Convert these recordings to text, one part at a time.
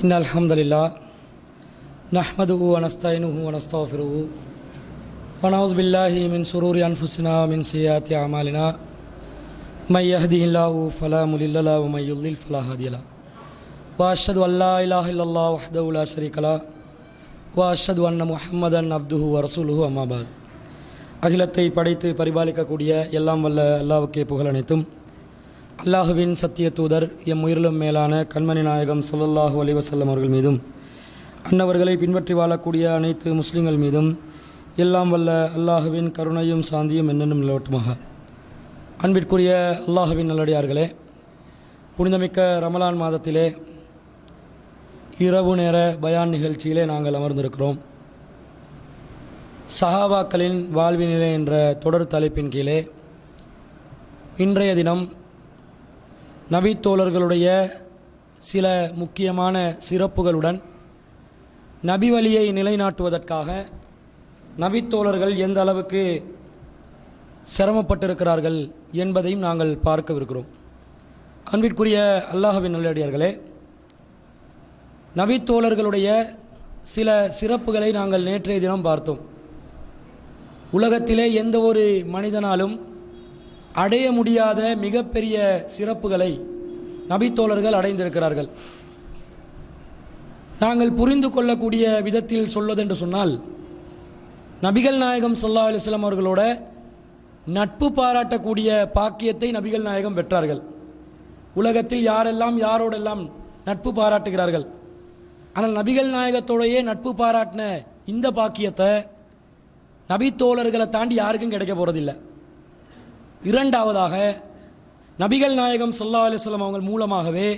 إن الحمد لله نحمده ونستعينه ونستغفره ونعوذ بالله من شرور أنفسنا ومن سيئات أعمالنا من يهده الله فلا مضل له ومن يضلل فلا هادي له وأشهد أن لا إله إلا الله وحده لا شريك له وأشهد أن محمدا عبده ورسوله أما بعد அகிலத்தை படைத்து பரிபாலிக்கக்கூடிய எல்லாம் வல்ல அல்லாஹ்வுக்கே புகழ் அனைத்தும். அல்லாஹுவின் சத்திய தூதர் எம் உயிரிலும் மேலான கண்மணி நாயகம் ஸல்லல்லாஹு அலைஹி வஸல்லம் அவர்கள் மீதும் அன்னவர்களை பின்பற்றி வாழக்கூடிய அனைத்து முஸ்லிம்கள் மீதும் எல்லாம் வல்ல அல்லாஹுவின் கருணையும் சாந்தியும் என்னென்னும் நிலவட்டுமாக. அன்பிற்குரிய அல்லாஹுவின் நல்லடியார்களே, புனிதமிக்க ரமலான் மாதத்திலே இரவு நேர பயான் நிகழ்ச்சியிலே நாங்கள் அமர்ந்திருக்கிறோம். சஹாபாக்களின் வாழ்வினிலே என்ற தொடர் தலைப்பின் கீழே இன்றைய தினம் நபித்தோழர்களுடைய சில முக்கியமான சிறப்புகளுடன் நபி வழியை நிலைநாட்டுவதற்காக நபித்தோழர்கள் எந்த அளவுக்கு சிரமப்பட்டிருக்கிறார்கள் என்பதையும் நாங்கள் பார்க்கவிருக்கிறோம். அன்பிற்குரிய அல்லாஹ்வின் நல்லடியார்களே, நபித்தோழர்களுடைய சில சிறப்புகளை நாங்கள் நேற்றைய தினம் பார்த்தோம். உலகத்திலே எந்த ஒரு மனிதனாலும் அடைய முடியாத மிகப்பெரிய சிறப்புகளை நபித்தோழர்கள் அடைந்திருக்கிறார்கள். நாங்கள் புரிந்து கொள்ளக்கூடிய விதத்தில் சொல்வதென்று சொன்னால், நபிகள் நாயகம் ஸல்லல்லாஹு அலைஹி வஸல்லம் அவர்களோட நட்பு பாராட்டக்கூடிய பாக்கியத்தை நபிகள் நாயகம் பெற்றார்கள். உலகத்தில் யாரெல்லாம் யாரோடெல்லாம் நட்பு பாராட்டுகிறார்கள். ஆனால் நபிகள் நாயகத்தோடையே நட்பு பாராட்டின இந்த பாக்கியத்தை நபித்தோழர்களை தாண்டி யாருக்கும் கிடைக்க போகிறதில்லை. இரண்டாவதாக, நபிகள் நாயகம் ஸல்லல்லாஹு அலைஹி வஸல்லம் அவங்க மூலமாகவே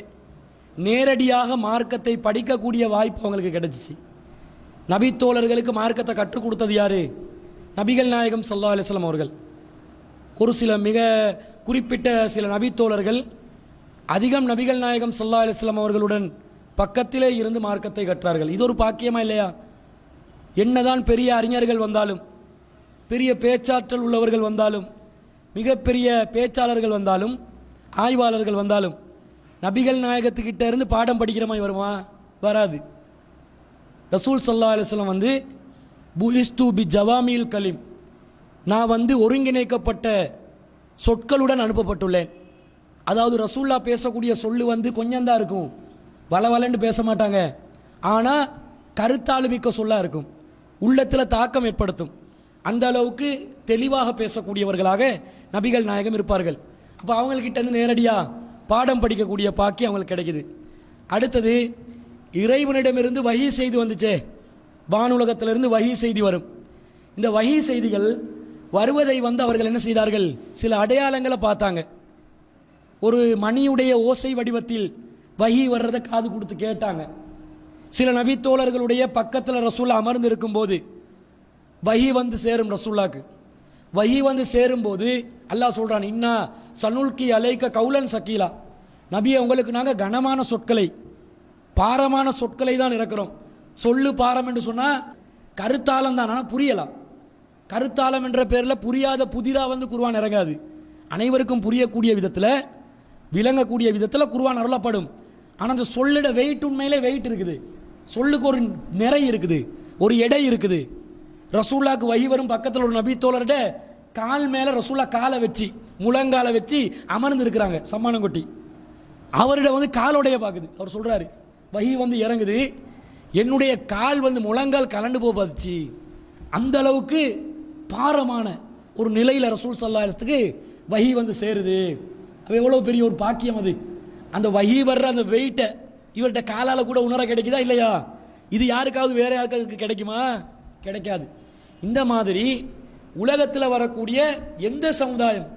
நேரடியாக மார்க்கத்தை படிக்கக்கூடிய வாய்ப்பு அவங்களுக்கு கிடைச்சிச்சு. நபித்தோழர்களுக்கு மார்க்கத்தை கற்றுக் கொடுத்தது யாரு? நபிகள் நாயகம் ஸல்லல்லாஹு அலைஹி வஸல்லம் அவர்கள். ஒரு சில மிக குறிப்பிட்ட சில நபித்தோழர்கள் அதிகம் நபிகள் நாயகம் ஸல்லல்லாஹு அலைஹி வஸல்லம் அவர்களுடன் பக்கத்திலே இருந்து மார்க்கத்தை கற்றார்கள். இது ஒரு பாக்கியமா இல்லையா? என்னதான் பெரிய அறிஞர்கள் வந்தாலும், பெரிய பேச்சாற்றல் உள்ளவர்கள் வந்தாலும், மிகப்பெரிய பேச்சாளர்கள் வந்தாலும், ஆய்வாளர்கள் வந்தாலும், நபிகள் நாயகத்துக்கிட்ட இருந்து பாடம் படிக்கிற மாதிரி வருமா? வராது. ரசூல் ஸல்லல்லாஹு அலைஹி வஸல்லம் புஇஸ்து பி ஜவாமில் கலிம், நான் ஒருங்கிணைக்கப்பட்ட சொற்களுடன் அனுப்பப்பட்டுள்ளேன். அதாவது ரசூல்லா பேசக்கூடிய சொல்லு கொஞ்சம் தான் இருக்கும், வளவலன்னு பேச மாட்டாங்க. ஆனால் கருத்தாளுமிக்க சொல்லா இருக்கும், உள்ளத்தில் தாக்கம் ஏற்படுத்தும். அந்த அளவுக்கு தெளிவாக பேசக்கூடியவர்களாக நபிகள் நாயகம் இருப்பார்கள். அப்போ அவங்கக்கிட்ட இருந்து நேரடியாக பாடம் படிக்கக்கூடிய பாக்கி அவங்களுக்கு கிடைக்குது. அடுத்தது, இறைவனிடமிருந்து வஹி செய்தி வந்துச்சே, வானுலகத்திலிருந்து வஹி செய்தி வரும். இந்த வஹி செய்திகள் வருவதை அவர்கள் என்ன செய்தார்கள்? சில அடையாளங்களை பார்த்தாங்க. ஒரு மணியுடைய ஓசை வடிவத்தில் வஹி வர்றதை காது கொடுத்து கேட்டாங்க. சில நபித்தோழர்களுடைய பக்கத்தில் ரசூல் அமர்ந்து இருக்கும்போது வஹி சேரும். ரசூல்லாக்கு வஹி சேரும்போது அல்லாஹ் சொல்றான், இன்னா சனுல்கி அலைக்க கவுலன் சக்கீலா, நபியை உங்களுக்கு நாங்கள் கனமான சொற்களை, பாரமான சொற்களை தான் இறக்கிறோம். சொல்லு பாரம் என்று சொன்னால் கருத்தாலம் தான், ஆனால் புரியலாம். கருத்தாலம் என்ற பேரில் புரியாத புதிராக குர்ஆன் இறங்காது. அனைவருக்கும் புரியக்கூடிய விதத்தில், விளங்கக்கூடிய விதத்தில் குர்ஆன் அருளப்படும். ஆனால் அந்த சொல்லிட வெயிட், உண்மையிலே வெயிட் இருக்குது. சொல்லுக்கு ஒரு நிறை இருக்குது, ஒரு எடை இருக்குது. ரசூல்லாக்கு வஹி வரும் பக்கத்தில் ஒரு நபி தோழர்கிட்ட கால் மேலே ரசூல்லா காலை வச்சு, முழங்காலை வச்சு அமர்ந்து இருக்கிறாங்க சம்மானம் கொட்டி. அவரிடம் காலோடைய பார்க்குது. அவர் சொல்றாரு, வஹி இறங்குது, என்னுடைய கால் முழங்கால் கலண்டு போச்சு. அந்த அளவுக்கு பாரமான ஒரு நிலையில் ரசூல் ஸல்லல்லாஹு அலைஹி வஸல்லம் வஹி சேருது. அது எவ்வளோ பெரிய ஒரு பாக்கியம் அது. அந்த வஹி வர்ற அந்த வெயிட்டை இவர்கிட்ட காலால் கூட உணர கிடைக்குதா இல்லையா? இது யாருக்காவது வேற யாருக்காவது கிடைக்குமா? கிடைக்காது. இந்த மாதிரி உலகத்தில் வரக்கூடிய எந்த சமுதாயம்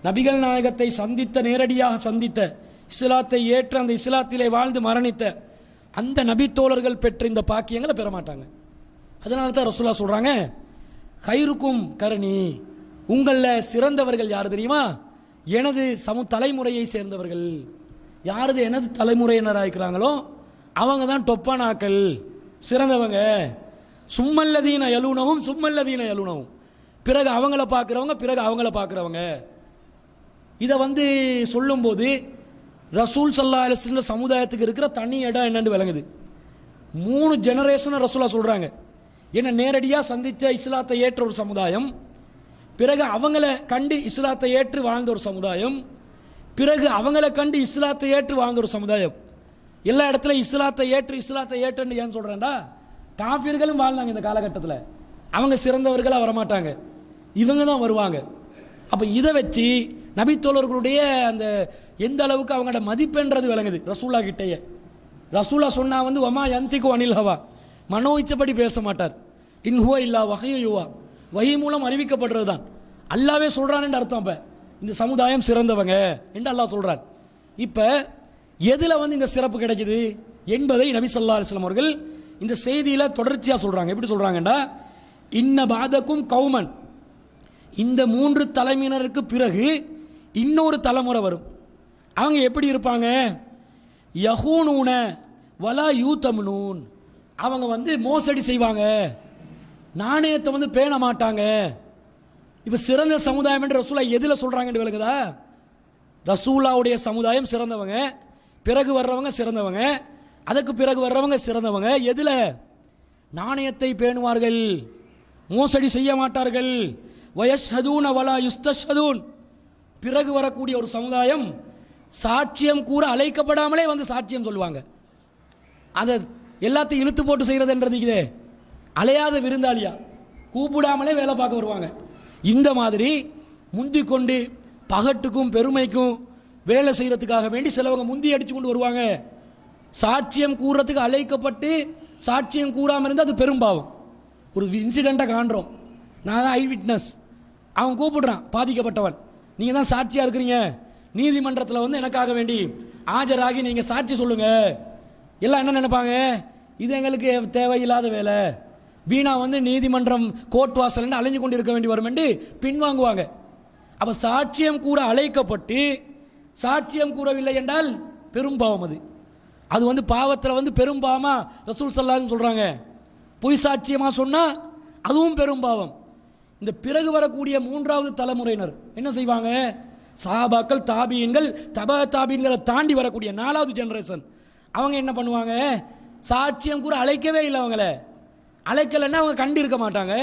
நபிகள் நாயகத்தை சந்தித்த, நேரடியாக சந்தித்த, இஸ்லாத்தை ஏற்ற, அந்த இஸ்லாத்திலே வாழ்ந்து மரணித்த அந்த நபித்தோழர்கள் பெற்ற இந்த பாக்கியங்களை பெற மாட்டாங்க. அதனால தான் ரசூலா சொல்றாங்க, கைருக்கும் கரணி, உங்களில் சிறந்தவர்கள் யார் தெரியுமா? எனது தலைமுறையை சேர்ந்தவர்கள். யாரது எனது தலைமுறையினராக இருக்கிறாங்களோ அவங்க தான் டொப்பான ஆக்கள், சிறந்தவங்க. சும்மல்லதீன யலூனஹும் சும்மல்லதீன யலூனஹும், பிறகு அவங்கள பார்க்குறவங்க, பிறகு அவங்கள பார்க்குறவங்க. இதை சொல்லும்போது ரசூல் ஸல்லல்லாஹு அலைஹி வஸல்லம் சமுதாயத்துக்கு இருக்கிற தனி இடம் என்னன்னு விளங்குது. 3 ஜெனரேஷனை ரசூலா சொல்றாங்க. என்ன நேரடியாக சந்தித்த இஸ்லாத்தை ஏற்ற ஒரு சமுதாயம், பிறகு அவங்கள கண்டு இஸ்லாத்தை ஏற்று வாழ்ந்த ஒரு சமுதாயம், பிறகு அவங்கள கண்டு இஸ்லாத்தை ஏற்று வாழ்ந்த ஒரு சமுதாயம். எல்லா இடத்துல இஸ்லாத்தை ஏற்றுன்னு ஏன் சொல்றேன்டா, காஃபிர்களும் வாழ்ந்தாங்க இந்த காலகட்டத்தில். அவங்க சிறந்தவர்களாக வரமாட்டாங்க, இவங்க தான் வருவாங்க. அப்போ இதை வச்சு நபித்தோழர்களுடைய அந்த எந்த அளவுக்கு அவங்களோட மதிப்பென்றது விளங்குது ரசூலா கிட்டேயே. ரசூலா சொன்னா ஒமா யந்திகு அனில் ஹவா, மனோ இச்சப்படி பேச மாட்டார். இன்ஹுவ இல்லா வஹயுவா, வஹி மூலம் அறிவிக்கப்படுறது தான். அல்லாவே சொல்றான்னு அர்த்தம். அப்ப இந்த சமுதாயம் சிறந்தவங்க என்று அல்லாஹ் சொல்றார். இப்ப எதுல இந்த சிறப்பு கிடைக்குது என்பதை நபி ஸல்லல்லாஹு அலைஹி வஸல்லம் அவர்கள் இந்த செய்தியில தொடர்ச்சியா சொல்றாங்க. எப்படி சொல்றாங்கடா, இன்ன பாதக்கும் கௌமன், இந்த 3 தலைமையினருக்கு பிறகு இன்னொரு தலைமுறை வரும். அவங்க எப்படி இருப்பாங்க, யஹூனூன வலா யூதம்னூன், அவங்க மோசடி செய்வாங்க, நாணயத்தை பேண மாட்டாங்க. இப்ப சிறந்த சமுதாயம் என்று ரசூலா எதுல சொல்றாங்கன்னு விளக்குதா, ரசூலாவுடைய சமுதாயம் சிறந்தவங்க, பிறகு வர்றவங்க சிறந்தவங்க, அதுக்கு பிறகு வர்றவங்க சிறந்தவங்க. எதுல, நாணயத்தை பேணுவார்கள், மோசடி செய்ய மாட்டார்கள். வயஷ்ஹதூன வலா யுஸ்தஷ்ஹதூன், பிறகு வரக்கூடிய ஒரு சமுதாயம் சாட்சியம் கூற அழைக்கப்படாமலே சாட்சியம் சொல்லுவாங்க. அதை எல்லாத்தையும் இழுத்து போட்டு செய்யறதுன்றது அலையாத விருந்தாளியா, கூப்பிடாமலே வேலை பார்க்க வருவாங்க. இந்த மாதிரி முந்தி கொண்டு பகட்டுக்கும் பெருமைக்கும் வேலை செய்யறதுக்காக வேண்டி சிலவங்க முந்தி அடிச்சு கொண்டு வருவாங்க. சாட்சியம் கூறுறதுக்கு அழைக்கப்பட்டு சாட்சியம் கூறாமல் இருந்தால் அது பெரும்பாவம். ஒரு இன்சிடென்ட்டை காண்றோம், நான் தான் ஐ விட்னஸ், அவன் கூப்பிடுறான் பாதிக்கப்பட்டவன், நீங்கள் தான் சாட்சியாக இருக்கிறீங்க, நீதிமன்றத்தில் எனக்காக வேண்டி ஆஜராகி நீங்கள் சாட்சி சொல்லுங்க. எல்லாம் என்ன நினைப்பாங்க, இது எங்களுக்கு தேவையில்லாத வேலை, வீணா நீதிமன்றம் கோர்ட் வாசல் அலைஞ்சு கொண்டு இருக்க வேண்டி வரும் என்று பின்வாங்குவாங்க. அப்போ சாட்சியம் கூற அழைக்கப்பட்டு சாட்சியம் கூறவில்லை என்றால் பெரும்பாவம். அது பாவத்தில் பெரும்பாவமா ரசூல் ஸல்லல்லாஹு சொல்றாங்க. பொய் சாட்சியமா சொன்னா அதுவும் பெரும்பாவம். இந்த பிறகு வரக்கூடிய 3வது தலைமுறையினர் என்ன செய்வாங்க, சஹாபாக்கள், தாபீன்கள், தபா தாபீன்களை தாண்டி வரக்கூடிய 4வது ஜெனரேஷன், அவங்க என்ன பண்ணுவாங்க, சாட்சியம் கூற அழைக்கவே இல்லை. அவங்கள அழைக்கலைன்னா அவங்க கண்டு இருக்க மாட்டாங்க,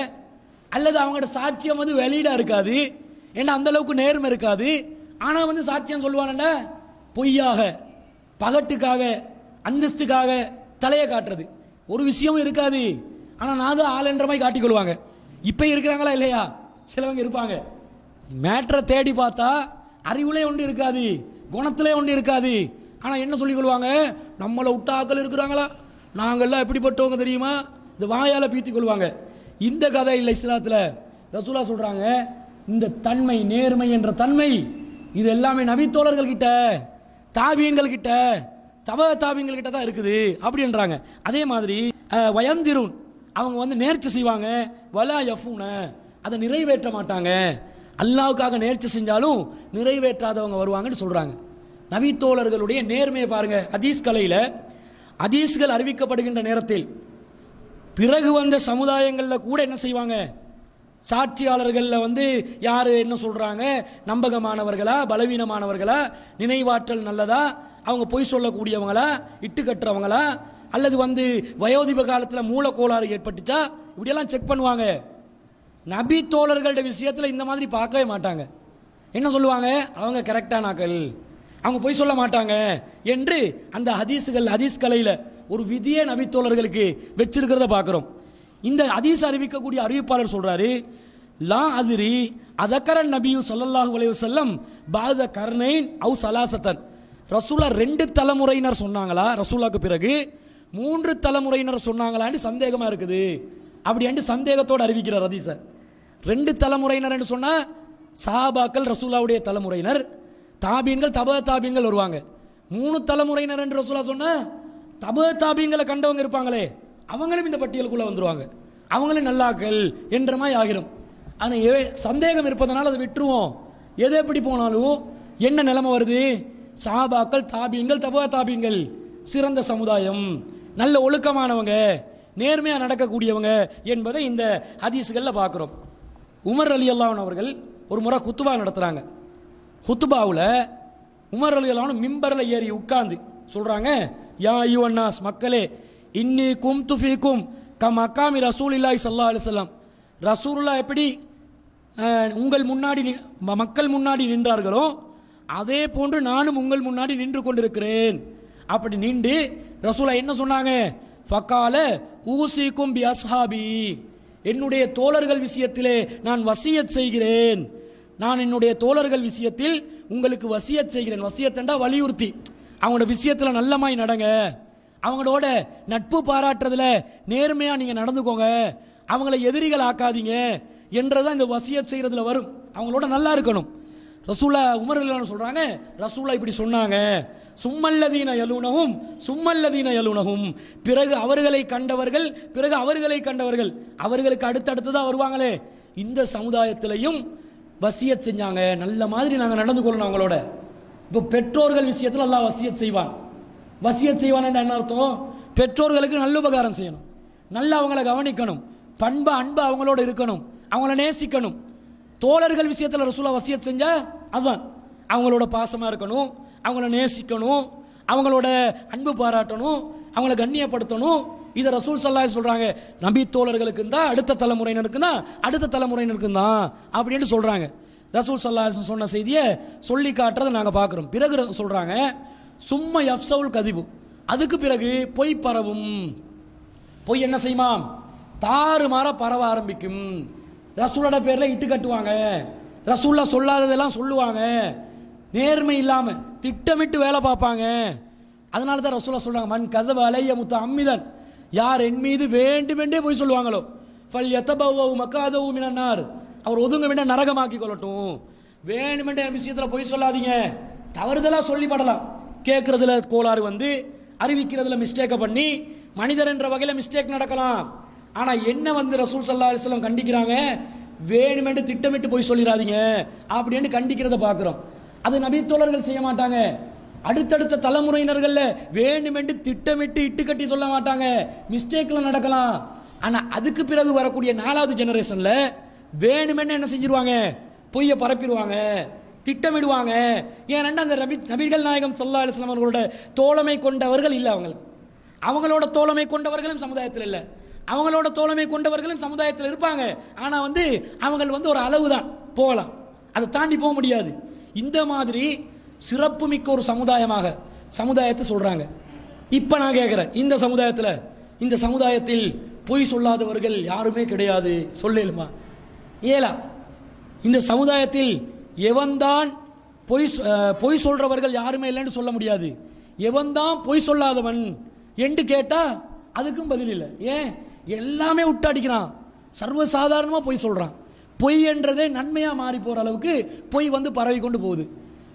அல்லது அவங்களோட சாட்சியம் வெளியிட இருக்காது, ஏன்னா அந்த அளவுக்கு நேர்மை இருக்காது. ஆனால் சாட்சியம் சொல்லுவானே பொய்யாக, பகட்டுக்காக, அந்தஸ்துக்காக தலையை காட்டுறது, ஒரு விஷயமும் இருக்காது. ஆனால் நான் தான் ஆள் என்ற மாதிரி காட்டிக்கொள்வாங்க. இப்போ இருக்கிறாங்களா இல்லையா, சிலவங்க இருப்பாங்க, மேட்ரை தேடி பார்த்தா அறிவுலே ஒன்று இருக்காது, குணத்திலே ஒன்று இருக்காது. ஆனால் என்ன சொல்லிக் கொள்வாங்க, நம்மளை விட்ட ஆக்கள் இருக்கிறாங்களா, நாங்கள்லாம் எப்படிப்பட்டவங்க தெரியுமா, இந்த வாயால் பீத்திக் கொள்வாங்க. இந்த கதை இல்லை இஸ்லாத்தில். ரசூலா சொல்றாங்க, இந்த தன்மை, நேர்மை என்ற தன்மை, இது எல்லாமே நபித்தோழர்கள் கிட்ட, தாபீன்கள் கிட்ட, தபா தாபீன்கள் கிட்ட தான் இருக்குது அப்படின்றாங்க. அதே மாதிரி வயந்திருன், அவங்க நேர்ச்சி செய்வாங்க, வலா யஃபூன, அதை நிறைவேற்ற மாட்டாங்க. அல்லாவுக்காக நேர்ச்சி செஞ்சாலும் நிறைவேற்றாதவங்க வருவாங்கன்னு சொல்றாங்க. நபித்தோழர்களுடைய நேர்மையை பாருங்க. ஹதீஸ் கலையில் ஹதீஸ்கள் அறிவிக்கப்படுகின்ற நேரத்தில் பிறகு வந்த சமுதாயங்களில் கூட என்ன செய்வாங்க, சாட்சியாளர்களில் யார் என்ன சொல்கிறாங்க, நம்பகமானவர்களா பலவீனமானவர்களா, நினைவாற்றல் நல்லதா, அவங்க பொய் சொல்லக்கூடியவங்களா, இட்டு கட்டுறவங்களா, அல்லது வயோதிப காலத்தில் மூலக்கோளாறு ஏற்பட்டுச்சா, இப்படியெல்லாம் செக் பண்ணுவாங்க. நபி தோழர்களோட விஷயத்தில் இந்த மாதிரி பார்க்கவே மாட்டாங்க. என்ன சொல்லுவாங்க, அவங்க கரெக்டானாக்கள், அவங்க பொய் சொல்ல மாட்டாங்க என்று அந்த ஹதீஸ் கலையில் ஒரு விதியே நபி தோழர்களுக்கு வச்சிருக்கிறத பார்க்குறோம். இந்த ஹதீஸ் அறிவிக்கக்கூடிய அறிவிப்பாளர் சொல்றாரு, லா அதிரி அதக்கரன் நபியு ஸல்லல்லாஹு அலைஹி வஸல்லம் பாத கர்னைன் அவு சலாசத்தன், ரசூலா 2 தலைமுறையினர் சொன்னாங்களா, ரசூலாக்கு பிறகு 3 தலைமுறையினர் சொன்னாங்களான்னு சந்தேகமா இருக்குது அப்படி சந்தேகத்தோடு அறிவிக்கிறார் ஹதீஸ. 2 தலைமுறையினர் என்று சொன்னா சஹாபாக்கள் ரசூலாவுடைய தலைமுறையினர், தாபீன்கள், தபா தாபீன்கள் வருவாங்க. 3 தலைமுறையினர் என்று ரசூலா சொன்னா தபா தாபீன்களை கண்டவங்க இருப்பாங்களே, அவங்களும் இந்த பட்டியலுக்குள்ள வந்துருவாங்க, அவங்களும் நல்லாக்கள் என்ற மாதிரி ஆகிரும். ஆனால் சந்தேகம் இருப்பதனால அதை விட்டுருவோம். எது எப்படி போனாலும் என்ன நிலைமை வருது, சஹாபாக்கள், தாபீன்கள், தபா தாபீன்கள் சிறந்த சமுதாயம், நல்ல ஒழுக்கமானவங்க, நேர்மையாக நடக்கக்கூடியவங்க என்பதை இந்த ஹதீஸ்களில் பார்க்குறோம். உமர் ரலியல்லாஹு அன்ஹு அவர்கள் ஒரு முறை குத்துபா நடத்துகிறாங்க. குத்துபாவில் உமர் ரலியல்லாஹு அன்ஹு மிம்பரில் ஏறி உட்கார்ந்து சொல்றாங்க, யா அய்யுஹன்னாஸ், மக்களே, இன்னி கும்து ஃபீக்கும் கம் அக்காமி ரசூலில்லாஹி ஸல்லல்லாஹு அலைஹி வஸல்லம், ரசூலுல்லாஹ் எப்படி உங்கள் முன்னாடி மக்கள் முன்னாடி நின்றார்களோ அதே போன்று நானும் உங்கள் முன்னாடி நின்று கொண்டிருக்கிறேன். அப்படி நின்று ரசூலா என்ன சொன்னாங்க, ஃபகால ஊசிக்கும் பி அஸ்ஹாபி, என்னுடைய தோழர்கள் விஷயத்திலே நான் வசியத் செய்கிறேன், நான் என்னுடைய தோழர்கள் விஷயத்தில் உங்களுக்கு வசியத் செய்கிறேன். வசியத் என்றா வலியுறுத்தி, அவங்களோட விஷயத்தில் நல்லமாய் நடங்க, அவங்களோட நட்பு பாராட்டுறதுல நேர்மையா நீங்க நடந்துக்கோங்க, அவங்கள எதிரிகள் ஆக்காதீங்க என்றதான் இந்த வசியத் செய்யறதுல வரும். அவங்களோட நல்லா இருக்கணும். ரசூலா உமர் ரலியல்லாஹு சொல்றாங்க, ரசூலா இப்படி சொன்னாங்க, சும்மல்லதீன யலூனஹும், பிறகு அவர்களை கண்டவர்கள், பிறகு அவர்களை கண்டவர்கள், அவர்களுக்கு அடுத்தடுத்துதான் வருவாங்களே, இந்த சமுதாயத்திலையும் வசியத் செஞ்சாங்க, நல்ல மாதிரி நாங்கள் நடந்து கொள்ளணும் அவங்களோட. இப்போ பெற்றோர்கள் விஷயத்தில் அல்லாஹ் வசியத் செய்வான். வசியத் செய்வான் என்ன அர்த்தம், பெற்றோர்களுக்கு நல்ல உபகாரம் செய்யணும், நல்லா அவங்கள கவனிக்கணும், பண்பு அன்பு அவங்களோட இருக்கணும், அவங்கள நேசிக்கணும். தோழர்கள் விஷயத்தில் ரசூலா வசியத் செஞ்சா அதுதான், அவங்களோட பாசமாக இருக்கணும், அவங்கள நேசிக்கணும், அவங்களோட அன்பு பாராட்டணும், அவங்கள கண்ணியப்படுத்தணும். இதை ரசூல் ஸல்லல்லாஹு அலைஹி சொல்றாங்க, நபி தோழர்களுக்கு தான், அடுத்த தலைமுறையினருக்கு தான், அடுத்த தலைமுறையினருக்கு தான் அப்படின்னு சொல்றாங்க. ரசூல் ஸல்லல்லாஹு அலைஹி சொன்ன செய்தியை சொல்லி காட்டுறதை நாங்கள் பார்க்குறோம். பிறகு சொல்றாங்க, சும்மா யஃப்ஸவுல் கதிபு, அதுக்கு பிறகு பொய் பரவும். பொய் என்ன செய்யுமாம், தாறுமாற பரவ ஆரம்பிக்கும். ரசூலோட பேர்ல இட்டு கட்டுவாங்க, ரசூல்லா சொல்லாததெல்லாம் சொல்லுவாங்க, நேர்மை இல்லாம திட்டமிட்டு வேலை பார்ப்பாங்க. அதனால தான் ரசூலா சொல்றாங்க, மன் கதப அலைய முத்தஅம்மிதன், யார் என் மீது வேண்டுமென்றே போய் சொல்லுவாங்களோ ஃபல் யதபவ்வ மகாதஹு மினன் நார், அவர் ஒதுங்க வேண்டிய நரகமாக்கி கொள்ளட்டும். வேண்டுமென்றே என் விஷயத்தில் போய் சொல்லாதீங்க. தவறுதலா சொல்லி படலாம், கேட்கறதுல கோளாறு வந்து, அறிவிக்கிறதுல மிஸ்டேக்கை பண்ணி, மனிதர் என்ற வகையில் மிஸ்டேக் நடக்கலாம். ஆனா என்ன வந்து ரசூல் ஸல்லல்லாஹு அலைஹி வஸல்லம் கண்டிக்கிறாங்க, வேணுமென்று திட்டமிட்டு போய் சொல்லிடாதீங்க அப்படின்னு கண்டிக்கிறத பார்க்கிறோம். அது நபி தோழர்கள் செய்ய மாட்டாங்க. அடுத்தடுத்த தலைமுறையினர்கள் வேணுமென்று திட்டமிட்டு இட்டுக்கட்டி சொல்ல மாட்டாங்க, மிஸ்டேக்ல நடக்கலாம். ஆனா அதுக்கு பிறகு வரக்கூடிய 4வது ஜெனரேஷன்ல வேணுமென்று என்ன செஞ்சிருவாங்க, பொய்ய பரப்பிடுவாங்க, திட்டமிடுவாங்க. ஏன்னா அந்த நபிகள் நாயகம் ஸல்லல்லாஹு அலைஹி வஸல்லம் அவர்களோட தோழமை கொண்டவர்கள் இல்லை, அவங்களோட தோழமை கொண்டவர்களும் சமுதாயத்தில் இல்லை, அவங்களோட தோழமை கொண்டவர்களும் சமுதாயத்தில் இருப்பாங்க. ஆனா அவங்க ஒரு அளவு தான் போகலாம், அதை தாண்டி போக முடியாது. இந்த மாதிரி சிறப்பு மிக்க ஒரு சமுதாயமாக சமுதாயத்தை சொல்றாங்க. இப்ப நான் கேட்கிறேன், இந்த சமுதாயத்தில் பொய் சொல்லாதவர்கள் யாருமே கிடையாது சொல்லலுமா? ஏலா. இந்த சமுதாயத்தில் எவன்தான் பொய் சொல்றவர்கள் யாருமே இல்லைன்னு சொல்ல முடியாது. எவன்தான் பொய் சொல்லாதவன் என்று கேட்டா அதுக்கும் பதில் இல்லை. ஏன், எல்லாமே விட்டு அடிக்கிறான், சர்வசாதாரணமாக பொய் சொல்றான். பொய் என்றதே நன்மையா மாறி போற அளவுக்கு பொய் பரவி கொண்டு போகுது.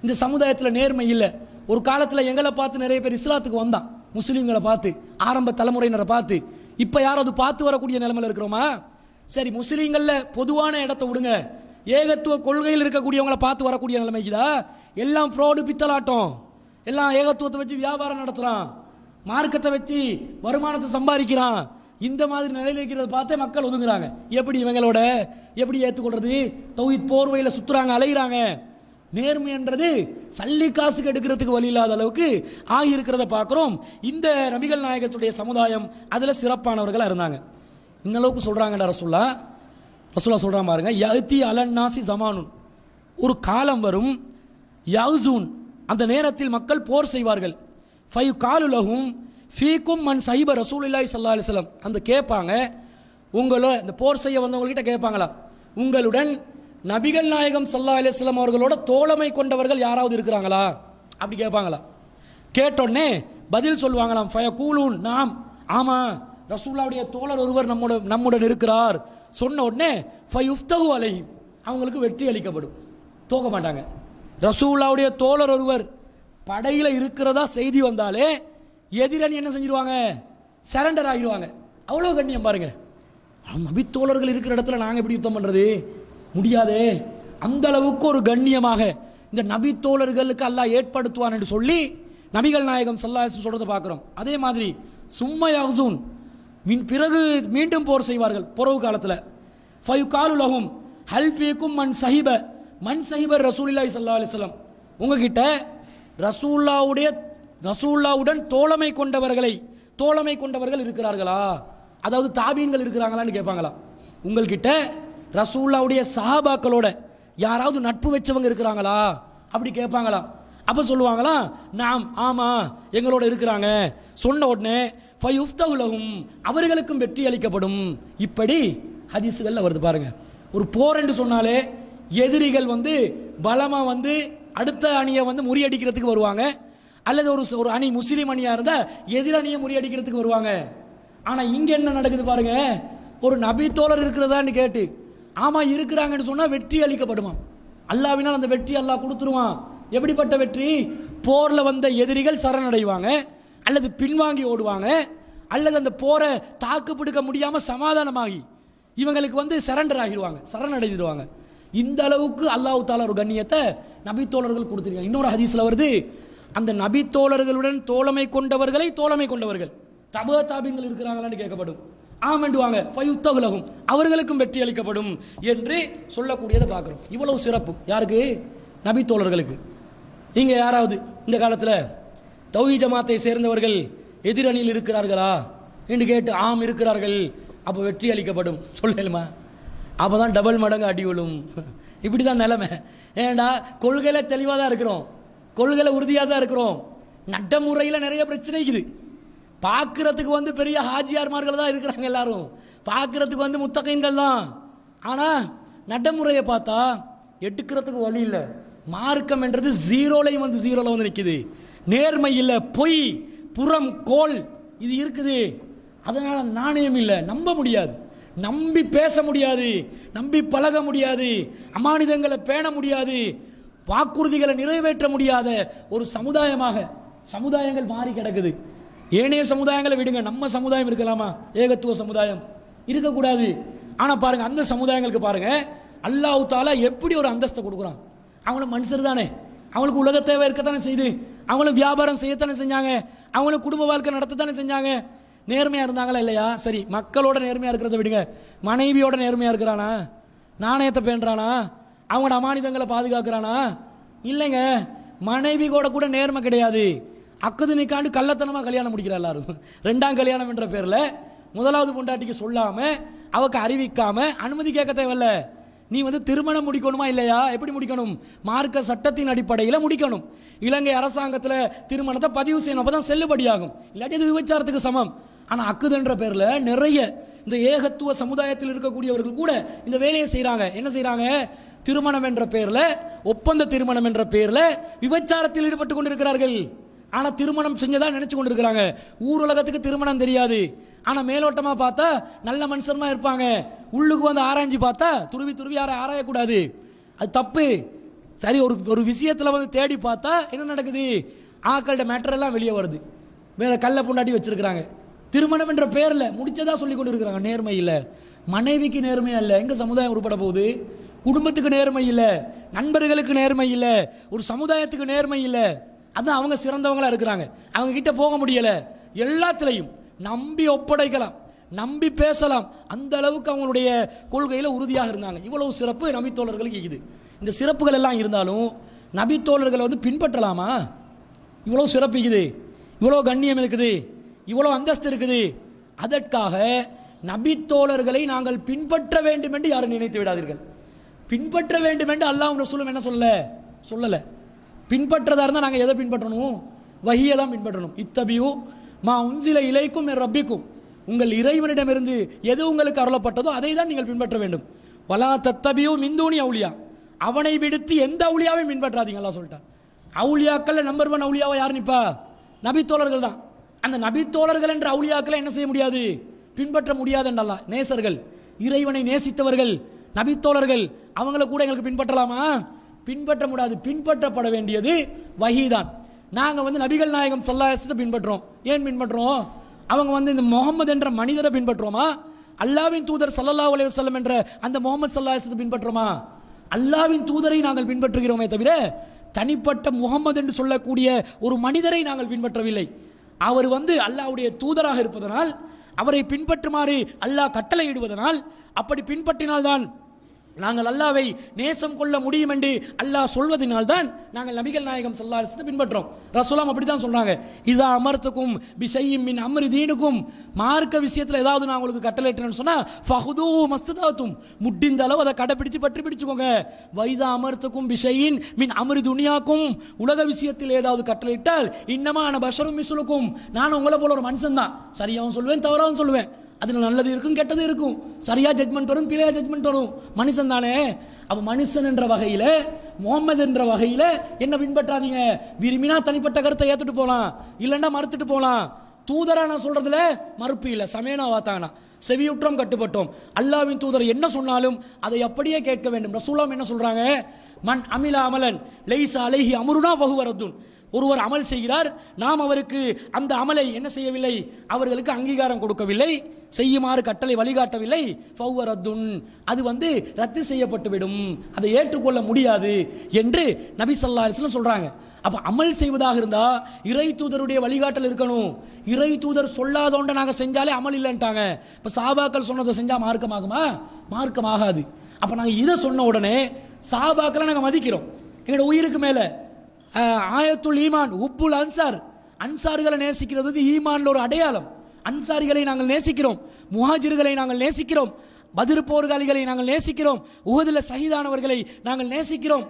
இந்த சமுதாயத்தில் நேர்மை இல்லை. ஒரு காலத்தில் எங்களை பார்த்து நிறைய பேர் இஸ்லாத்துக்கு வந்தான், முஸ்லீம்களை பார்த்து, ஆரம்ப தலைமுறையினரை பார்த்து. இப்ப யாராவது பார்த்து வரக்கூடிய நிலைமையில் இருக்கிறோமா? சரி, முஸ்லீம்கள்ல பொதுவான இடத்தை விடுங்க, ஏகத்துவ கொள்கையில் இருக்கக்கூடியவங்களை பார்த்து வரக்கூடிய நிலைமைக்குதா? எல்லாம் ஃப்ராடு, பித்தலாட்டம், எல்லாம் ஏகத்துவத்தை வச்சு வியாபாரம் நடத்துறான், மார்க்கத்தை வச்சு வருமானத்தை சம்பாதிக்கிறான். இந்த மாதிரி நிலையில் இருக்கிறத பார்த்தே மக்கள் ஒதுங்குறாங்க. எப்படி இவங்களோட எப்படி ஏற்றுக்கொள்றது? தௌஹீத் போர்வையில் சுத்துறாங்க, அலைகிறாங்க. நேர்மை என்றது சல்லி காசுக்கு எடுக்கிறதுக்கு வழி இல்லாத அளவுக்கு ஆகியிருக்கிறத பார்க்குறோம். இந்த நபிகள் நாயகத்துடைய சமுதாயம் அதில் சிறப்பானவர்களாக இருந்தாங்க. இந்த அளவுக்கு சொல்றாங்கடா ரசூல்லா சொல்றாங்க பாருங்க, யஅதி அலன்னாசி ஜமானுன், ஒரு காலம் வரும், யஹ்சூன், அந்த நேரத்தில் மக்கள் போர் செய்வார்கள். ஃபயுகாலு லஹும் ஃபீக்கும் மன் சஹிப ரசூலுல்லாஹி ஸல்லல்லாஹு அலைஹி வஸல்லம், அந்த கேட்பாங்க, உங்களோட இந்த போர் செய்ய வந்தவங்ககிட்ட கேட்பாங்களா, உங்களுடன் நபிகள் நாயகம் ஸல்லல்லாஹு அலைஹி வஸல்லம் அவர்களோட தோழமை கொண்டவர்கள் யாராவது இருக்கிறாங்களா அப்படி கேட்பாங்களா. கேட்டோடனே பதில் சொல்லுவாங்களாம், ஃபயகூலூன் நாம், ஆமா ரசூலுல்லாஹ்வுடைய தோழர் ஒருவர் நம்முடன் இருக்கிறார். சொன்ன உடனே ஃபயுஃப்தஹு அலைஹிம், அவங்களுக்கு வெற்றி அளிக்கப்படும், தோக்க மாட்டாங்க. ரசூலுல்லாஹ்வுடைய தோழர் ஒருவர் படையில இருக்கிறதா செய்தி வந்தாலே எதிரணி என்ன செஞ்சிருவாங்க, சரண்டர் ஆகிடுவாங்க. அவ்வளோ கண்ணியம் பாருங்க. நபி தோழர்கள் இருக்கிற இடத்துல நாங்கள் எப்படி யுத்தம் பண்றது? முடியாதே. அந்த அளவுக்கு ஒரு கண்ணியமாக இந்த நபி தோழர்களுக்கு அல்லாஹ் ஏற்படுத்துவான் என்று சொல்லி நபிகள் நாயகம் ஸல்லல்லாஹு அலைஹி வஸல்லம் சொல்றதை பார்க்கிறோம். அதே மாதிரி சும்ம யஹ்சூன், பிறகு மீண்டும் போர் செய்வார்கள் பொறவு காலத்தில். ஃபயுகாலு லஹும் ஹல் ஃபீக்கும் மன் சஹிப ரசூலுல்லாஹி ஸல்லல்லாஹு அலைஹி வஸல்லம், உங்ககிட்ட ரசூல்லாவுடன் தோழமை கொண்டவர்கள் இருக்கிறார்களா, அதாவது தாபீன்கள் இருக்கிறாங்களான்னு கேட்பாங்களா. உங்கள்கிட்ட ரசூல்லாவுடைய சஹாபாக்களோட யாராவது நட்பு வச்சவங்க இருக்கிறாங்களா அப்படி கேட்பாங்களா. அப்போ சொல்லுவாங்களா, நாம் ஆமா எங்களோட இருக்கிறாங்க. சொன்ன உடனே ஃபயுஃப்தஹுலஹும் அவர்களுக்கும் வெற்றி அளிக்கப்படும். இப்படி ஹதீஸுகளில் வருது பாருங்க. ஒரு போர் என்று சொன்னாலே எதிரிகள் பலமாக அடுத்த அணியை முறியடிக்கிறதுக்கு வருவாங்க, அல்லது ஒரு அணி முஸ்லீம் அணியாக இருந்தால் எதிர் அணியை முறியடிக்கிறதுக்கு வருவாங்க. ஆனால் இங்கே என்ன நடக்குது பாருங்க, ஒரு நபி தோழர் இருக்கிறதான்னு கேட்டு ஆமாம் இருக்கிறாங்கன்னு சொன்னால் வெற்றி அளிக்கப்படுமா. அல்லாஹ்வினால் அந்த வெற்றி அல்லாஹ் கொடுத்துருவான். எப்படிப்பட்ட வெற்றி? போரில் வந்த எதிரிகள் சரணடைவாங்க, அல்லது பின்வாங்கி ஓடுவாங்க, அல்லது அந்த போரை தாக்கு பிடிக்க முடியாமல் சமாதானமாகி இவங்களுக்கு சரண்டர் ஆகிடுவாங்க, சரணடைஞ்சிடுவாங்க. இந்த அளவுக்கு அல்லாஹ் தாலா ஒரு கண்ணியத்தை நபி தோழர்கள் கொடுத்துருக்காங்க. இன்னொரு ஹதீஸ்ல வருது, அந்த நபி தோழர்களுடன் தோழமை கொண்டவர்கள் தபா தாபீன்கள் இருக்கிறாங்களான்னு கேட்கப்படும். ஆமெண்டுவாங்க, ஃபயுஃப்தஹுலஹும் அவர்களுக்கும் வெற்றி அளிக்கப்படும் என்று சொல்லக்கூடியதை பார்க்குறோம். இவ்வளவு சிறப்பு யாருக்கு? நபி தோழர்களுக்கு. இங்கே யாராவது இந்த காலத்தில் தௌஹீத் ஜமாத்தை சேர்ந்தவர்கள் எதிரணியில் இருக்கிறார்களா என்று கேட்டு ஆம் இருக்கிறார்கள், அப்போ வெற்றி அளிக்கப்படும் சொல்லலுமா? அப்போ தான் டபுள் மடங்கு அடி விழும். இப்படி தான் நிலைமை. ஏண்டா கொள்கையில் தெளிவாக தான் இருக்கிறோம், கொள்கையில் உறுதியாக தான் இருக்கிறோம். நடைமுறையில் நிறைய பிரச்சனை இருக்குது. பார்க்கறதுக்கு பெரிய ஹாஜியார்மார்கள் தான் இருக்கிறாங்க, எல்லாரும் பார்க்கறதுக்கு முத்தகைன்கள் தான். ஆனால் நடைமுறையை பார்த்தா எடுக்கிறதுக்கு வழி இல்லை. மார்க்கம் என்றது ஜீரோவில் நிற்குது. நேர்மை இல்லை, பொய், புறம், கோல் இது இருக்குது. அதனால நாணயம் இல்லை, நம்ப முடியாது, நம்பி பேச முடியாது, நம்பி பழக முடியாது, அமானிதங்களை பேண முடியாது, வாக்குறுதிகளை நிறைவேற்ற முடியாத ஒரு சமுதாயங்கள் மாறி கிடக்குது. ஏனைய சமுதாயங்களை விடுங்க, நம்ம சமுதாயம் இருக்கலாமா? ஏகத்துவ சமுதாயம் இருக்கக்கூடாது. ஆனால் பாருங்க, அந்த சமுதாயங்களுக்கு பாருங்க அல்லாஹ் தாலா எப்படி ஒரு அந்தஸ்தை கொடுக்குறான். அவங்களும் மனுஷர் தானே, அவங்களுக்கு உலக தேவை இருக்கத்தானே செய்து, அவங்களும் வியாபாரம் செய்யத்தானே செஞ்சாங்க, அவங்களும் குடும்ப வாழ்க்கை நடத்தத்தானே செஞ்சாங்க. நேர்மையாக இருந்தாங்களா இல்லையா? சரி, மக்களோட நேர்மையாக இருக்கிறத விடுங்க, மனைவியோட நேர்மையாக இருக்கிறானா? நாணயத்தை பேணுறானா? அவங்களோட அமானிதங்களை பாதுகாக்கிறானா? இல்லைங்க, மனைவி கூட நேர்மை கிடையாது. அக்குது நிக்காண்டு கள்ளத்தனமாக கல்யாணம் முடிக்கிற எல்லாரும். ரெண்டாம் கல்யாணம் என்ற பேரில் முதலாவது பொண்டாட்டிக்கு சொல்லாமல் அவக்கு அறிவிக்காமல் அனுமதி கேட்க தேவையில்ல. நீ திருமணம் முடிக்கணுமா இல்லையா? எப்படி முடிக்கணும்? மார்க்க சட்டத்தின் அடிப்படையில் முடிக்கணும். இலங்கை அரசாங்கத்தில் திருமணத்தை பதிவு செய்யணும், அப்போ தான் செல்லுபடியாகும். இல்லாட்டி இது விபச்சாரத்துக்கு சமம். ஆனால் அக்குதுன்ற பேரில் நிறைய இந்த ஏகத்துவ சமுதாயத்தில் இருக்கக்கூடியவர்கள் கூட இந்த வேலையை செய்கிறாங்க. என்ன செய்கிறாங்க? திருமணம் என்ற பேரில், ஒப்பந்த திருமணம் என்ற பேரில் விபச்சாரத்தில் ஈடுபட்டு கொண்டிருக்கிறார்கள். ஆனால் திருமணம் செஞ்சதான் நினைச்சு கொண்டிருக்கிறாங்க. ஊர் உலகத்துக்கு திருமணம் தெரியாது. ஆனால் மேலோட்டமாக பார்த்தா நல்ல மனுஷமா இருப்பாங்க. உள்ளுக்கு ஆராய்ச்சி பார்த்தா துருவி யாரை ஆராயக்கூடாது, அது தப்பு. சரி, ஒரு விஷயத்தில் தேடி பார்த்தா என்ன நடக்குது? ஆக்கள்கிட்ட மேட்டர் எல்லாம் வெளியே வருது. வேற கள்ள பொண்டாட்டி வச்சிருக்கிறாங்க. திருமணம் என்ற பேரில் முடிச்சதா சொல்லி கொண்டு இருக்கிறாங்க. நேர்மை இல்லை, மனைவிக்கு நேர்மை இல்லை, எங்க சமுதாயம் உருப்பட போகுது? குடும்பத்துக்கு நேர்மை இல்லை, நண்பர்களுக்கு நேர்மை இல்லை, ஒரு சமுதாயத்துக்கு நேர்மை இல்லை. அதான் அவங்க சிறந்தவங்களா இருக்கிறாங்க. அவங்க கிட்ட போக முடியல. எல்லாத்திலையும் நம்பி ஒப்படைக்கலாம், நம்பி பேசலாம். அந்த அளவுக்கு அவங்களுடைய கொள்கையில் உறுதியாக இருந்தாங்க. இவ்வளவு சிறப்பு நபித்தோழர்களுக்கு இருக்குது. இந்த சிறப்புகள் எல்லாம் இருந்தாலும் நபித்தோழர்களை பின்பற்றலாமா? இவ்வளவு சிறப்பு இருக்குது, இவ்வளவு கண்ணியம் இருக்குது, இவ்வளவு அந்தஸ்து இருக்குது. அதற்காக நபித்தோழர்களை நாங்கள் பின்பற்ற வேண்டும் என்று யாரும் நினைத்து விடாதீர்கள். பின்பற்ற வேண்டும் என்று அல்லாஹ் ரசூலும் என்ன சொல்லல. பின்பற்றதா இருந்தால் நாங்கள் எதை பின்பற்றணும்? வஹியை தான் பின்பற்றணும். இத்தபியூ மா உன்சில இலைக்கும் ரப்பிக்கும், உங்கள் இறைவனிடமிருந்து எது உங்களுக்கு அருளப்பட்டதோ அதை தான் நீங்கள் பின்பற்ற வேண்டும். வலா தத்தபியூ மிந்தூனி அவுலியா, அவனை விடுத்து எந்த அவுலியாவையும் பின்பற்றாதீங்க அல்லாஹ் சொல்லிட்டான். அவுலியாக்கள் நம்பர் 1 அவுலியாவை யார் நிற்பா? நபித்தோழர்கள் தான். அந்த நபித்தோழர்கள் என்ற அவுலியாக்களை என்ன செய்ய முடியாது? பின்பற்ற முடியாது என்றால் நேசர்கள், இறைவனை நேசித்தவர்கள், நபித்தோழர்கள், அவங்கள கூட எங்களுக்கு பின்பற்றலாமா? பின்பற்ற முடியாது. பின்பற்றப்பட வேண்டியது வஹீதான். நாங்கள் நபிகள் நாயகம் ஸல்லல்லாஹு அலைஹி வஸல்லம் பின்பற்றோம். ஏன் பின்பற்றோம்? அவங்க இந்த முகமது என்ற மனிதரை பின்பற்றுவோமா? அல்லாஹ்வின் தூதர் ஸல்லல்லாஹு அலைஹி வஸல்லம் என்ற அந்த முகமது ஸல்லல்லாஹு அலைஹி வஸல்லம் பின்பற்றுவோமா? அல்லாஹ்வின் தூதரை நாங்கள் பின்பற்றுகிறோமே தவிர தனிப்பட்ட முகமது என்று சொல்லக்கூடிய ஒரு மனிதரை நாங்கள் பின்பற்றவில்லை. அவர் அல்லாஹ்வுடைய தூதராக இருப்பதனால், அவரை பின்பற்றுமாறு அல்லாஹ் கட்டளையிடுவதனால், அப்படி பின்பற்றினால்தான் நாங்கள் அல்லாவை நேசம் கொள்ள முடியும் என்று அல்லாஹ் சொல்வதனால் தான் நாங்கள் நபிகள் நாயகம் ஸல்லல்லாஹு அலைஹி வஸல்லம் பின்பற்றோம். ரசூலாம் அப்படி தான் சொல்றாங்க, இதா அமர்த்துக்கும் பிஷையின் மின் அம்ரி தீனுக்கும், மார்க்க விஷயத்தில் ஏதாவது நான் உங்களுக்கு கட்டளையிட்டேன்னு சொன்னா ஃபஹுது மஸ்ததாத்தும், முடிந்த அளவு அதை கடைபிடிச்சு பற்றி பிடிச்சுக்கோங்க. வைதா அமர்த்துக்கும் பிஷையின் மின் அம்ரி துனியாக்கும், உலக விஷயத்தில் ஏதாவது கட்டளையிட்டால் இன்னமான பஷரும் மிஸ்லுக்கும், நான் உங்களை போல ஒரு மனுஷன் தான், சரியாகவும் சொல்லுவேன் தவறாகவும் சொல்லுவேன், அதில் நல்லது இருக்கும் கெட்டது இருக்கும், சரியா ஜட்மெண்ட் வரும் பிழையா ஜட்மெண்ட் வரும், மனுஷன் தானே. அப்ப மனுஷன் என்ற வகையில் முகமது என்ற வகையில் என்ன பின்பற்றாதீங்க. விரும்பினா தனிப்பட்ட கருத்தை ஏத்துட்டு போலாம், இல்லைன்னா மறுத்துட்டு போலாம். தூதரா நான் சொல்றதுல மறுப்பு இல்லை, சமேனா வாத்தானா செவியுற்றம் கட்டுப்பட்டோம். அல்லாஹ்வின் தூதர் என்ன சொன்னாலும் அதை அப்படியே கேட்க வேண்டும். ரசூலுல்லாஹ் என்ன சொல்றாங்க, மன் அமிலா அமலன் லைஸா அலைஹி அம்ருனா ஃபஹுவ ரத்துன், ஒருவர் அமல் செய்கிறார், நாம் அவருக்கு அந்த அமலை என்ன செய்யவில்லை, அவர்களுக்கு அங்கீகாரம் கொடுக்கவில்லை, செய்யுமாறு கட்டளை வழிகாட்டவில்லை, ஃபஹுவ ரத்துன், அது ரத்து செய்யப்பட்டுவிடும், அதை ஏற்றுக்கொள்ள முடியாது என்று நபி ஸல்லல்லாஹு அலைஹி வஸல்லம் சொல்றாங்க. அப்ப அமல் செய்வதாக இருந்தா இறை தூதருடைய வழிகாட்டல் இருக்கணும். இறை தூதர் சொல்லாதோண்ட நாங்க செஞ்சாலே அமல் இல்லைன்ட்டாங்க. இப்ப சஹாபாக்கள் சொன்னதை செஞ்சா மார்க்கமாகுமா? மார்க்கமாகாது. அப்ப நாங்க இதை சொன்ன உடனே சஹாபாக்களை நாங்க மதிக்கிறோம், எங்களோட உயிருக்கு மேல. ஆயத்துல் ஈமான் உப்புல் அன்சார், அன்சார்களை நேசிக்கிறது ஈமான்ல ஒரு அடையாளம். அன்சாரிகளை நாங்கள் நேசிக்கிறோம், முஹாஜிர்களை நாங்கள் நேசிக்கிறோம், பத்ர் போர்காலிகளை நாங்கள் நேசிக்கிறோம், உஹதில் ஷஹீதானவர்களை நாங்கள் நேசிக்கிறோம்,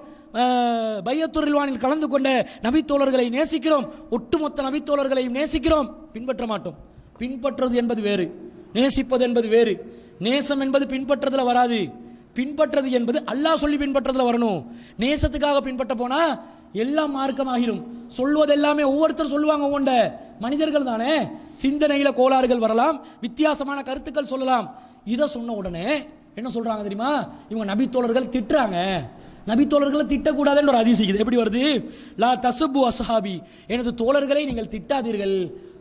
பையத்துர் ரில்வானில் கலந்து கொண்ட நபித்தோழர்களை நேசிக்கிறோம், ஒட்டுமொத்த நபித்தோழர்களையும் நேசிக்கிறோம். பின்பற்ற மாட்டோம். பின்பற்றுறது என்பது வேறு, நேசிப்பது என்பது வேறு. நேசம் என்பது பின்பற்றதுல வராது, பின்பற்றது என்பது அல்லாஹ் சொல்லி பின்பற்றதுல வரணும். நேசத்துக்காக பின்பற்ற போனா எல்லாம் மார்க்கமாகிரும். சொல்வதெல்லாமே ஒவ்வொருத்தர் சொல்லுவாங்க, ஒவ்வொண்ட மனிதர்கள் தானே, சிந்தனையில கோளாறுகள் வரலாம், வித்தியாசமான கருத்துக்கள் சொல்லலாம். இதை சொன்ன உடனே என்ன சொல்றாங்க தெரியுமா, இவங்க நபித்தோழர்கள் திட்டுறாங்க. நபித்தோழர்களை திட்டக்கூடாதுன்னு ஒரு ஹதீஸ் இருக்குது. எப்படி வருது, லா தசுபு அஸ்ஹாபி, எனது தோழர்களை நீங்கள் திட்டாதீர்கள்.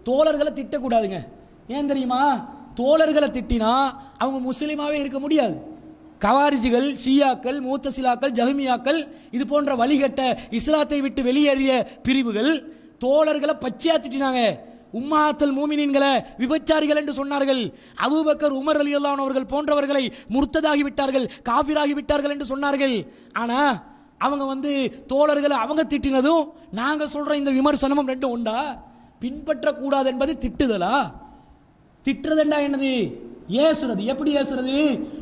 தோழர்களை திட்டக்கூடாதுங்க. ஏன் தெரியுமா, தோழர்களை திட்டினா அவங்க முஸ்லிமாவே இருக்க முடியாது. கவாரிஜிகள், ஷியாக்கள், மூத்தசிலாக்கள், ஜஹ்மியாக்கள், இது போன்ற வழிகட்ட இஸ்லாத்தை விட்டு வெளியேறிய பிரிவுகள் தோழர்களை பச்சையா திட்டினாங்க. உம்மாத்தல் மூமினீன்களை விபச்சாரிகள் என்று சொன்னார்கள். அபூபக்கர், உமர் ரலியல்லாஹு அன்ஹு அவர்கள் போன்றவர்களை முர்த்ததாகி விட்டார்கள், காபிராகி விட்டார்கள் என்று சொன்னார்கள். ஆனா அவங்க தோழர்களை அவங்க திட்டினதும் நாங்க சொல்ற இந்த விமர்சனமும் ரெண்டும் உண்டா? பின்பற்றக்கூடாது என்பது திட்டுதலா? திட்டுறதுண்டா என்னது? ஏசுறது. எப்படி ஏசுறது?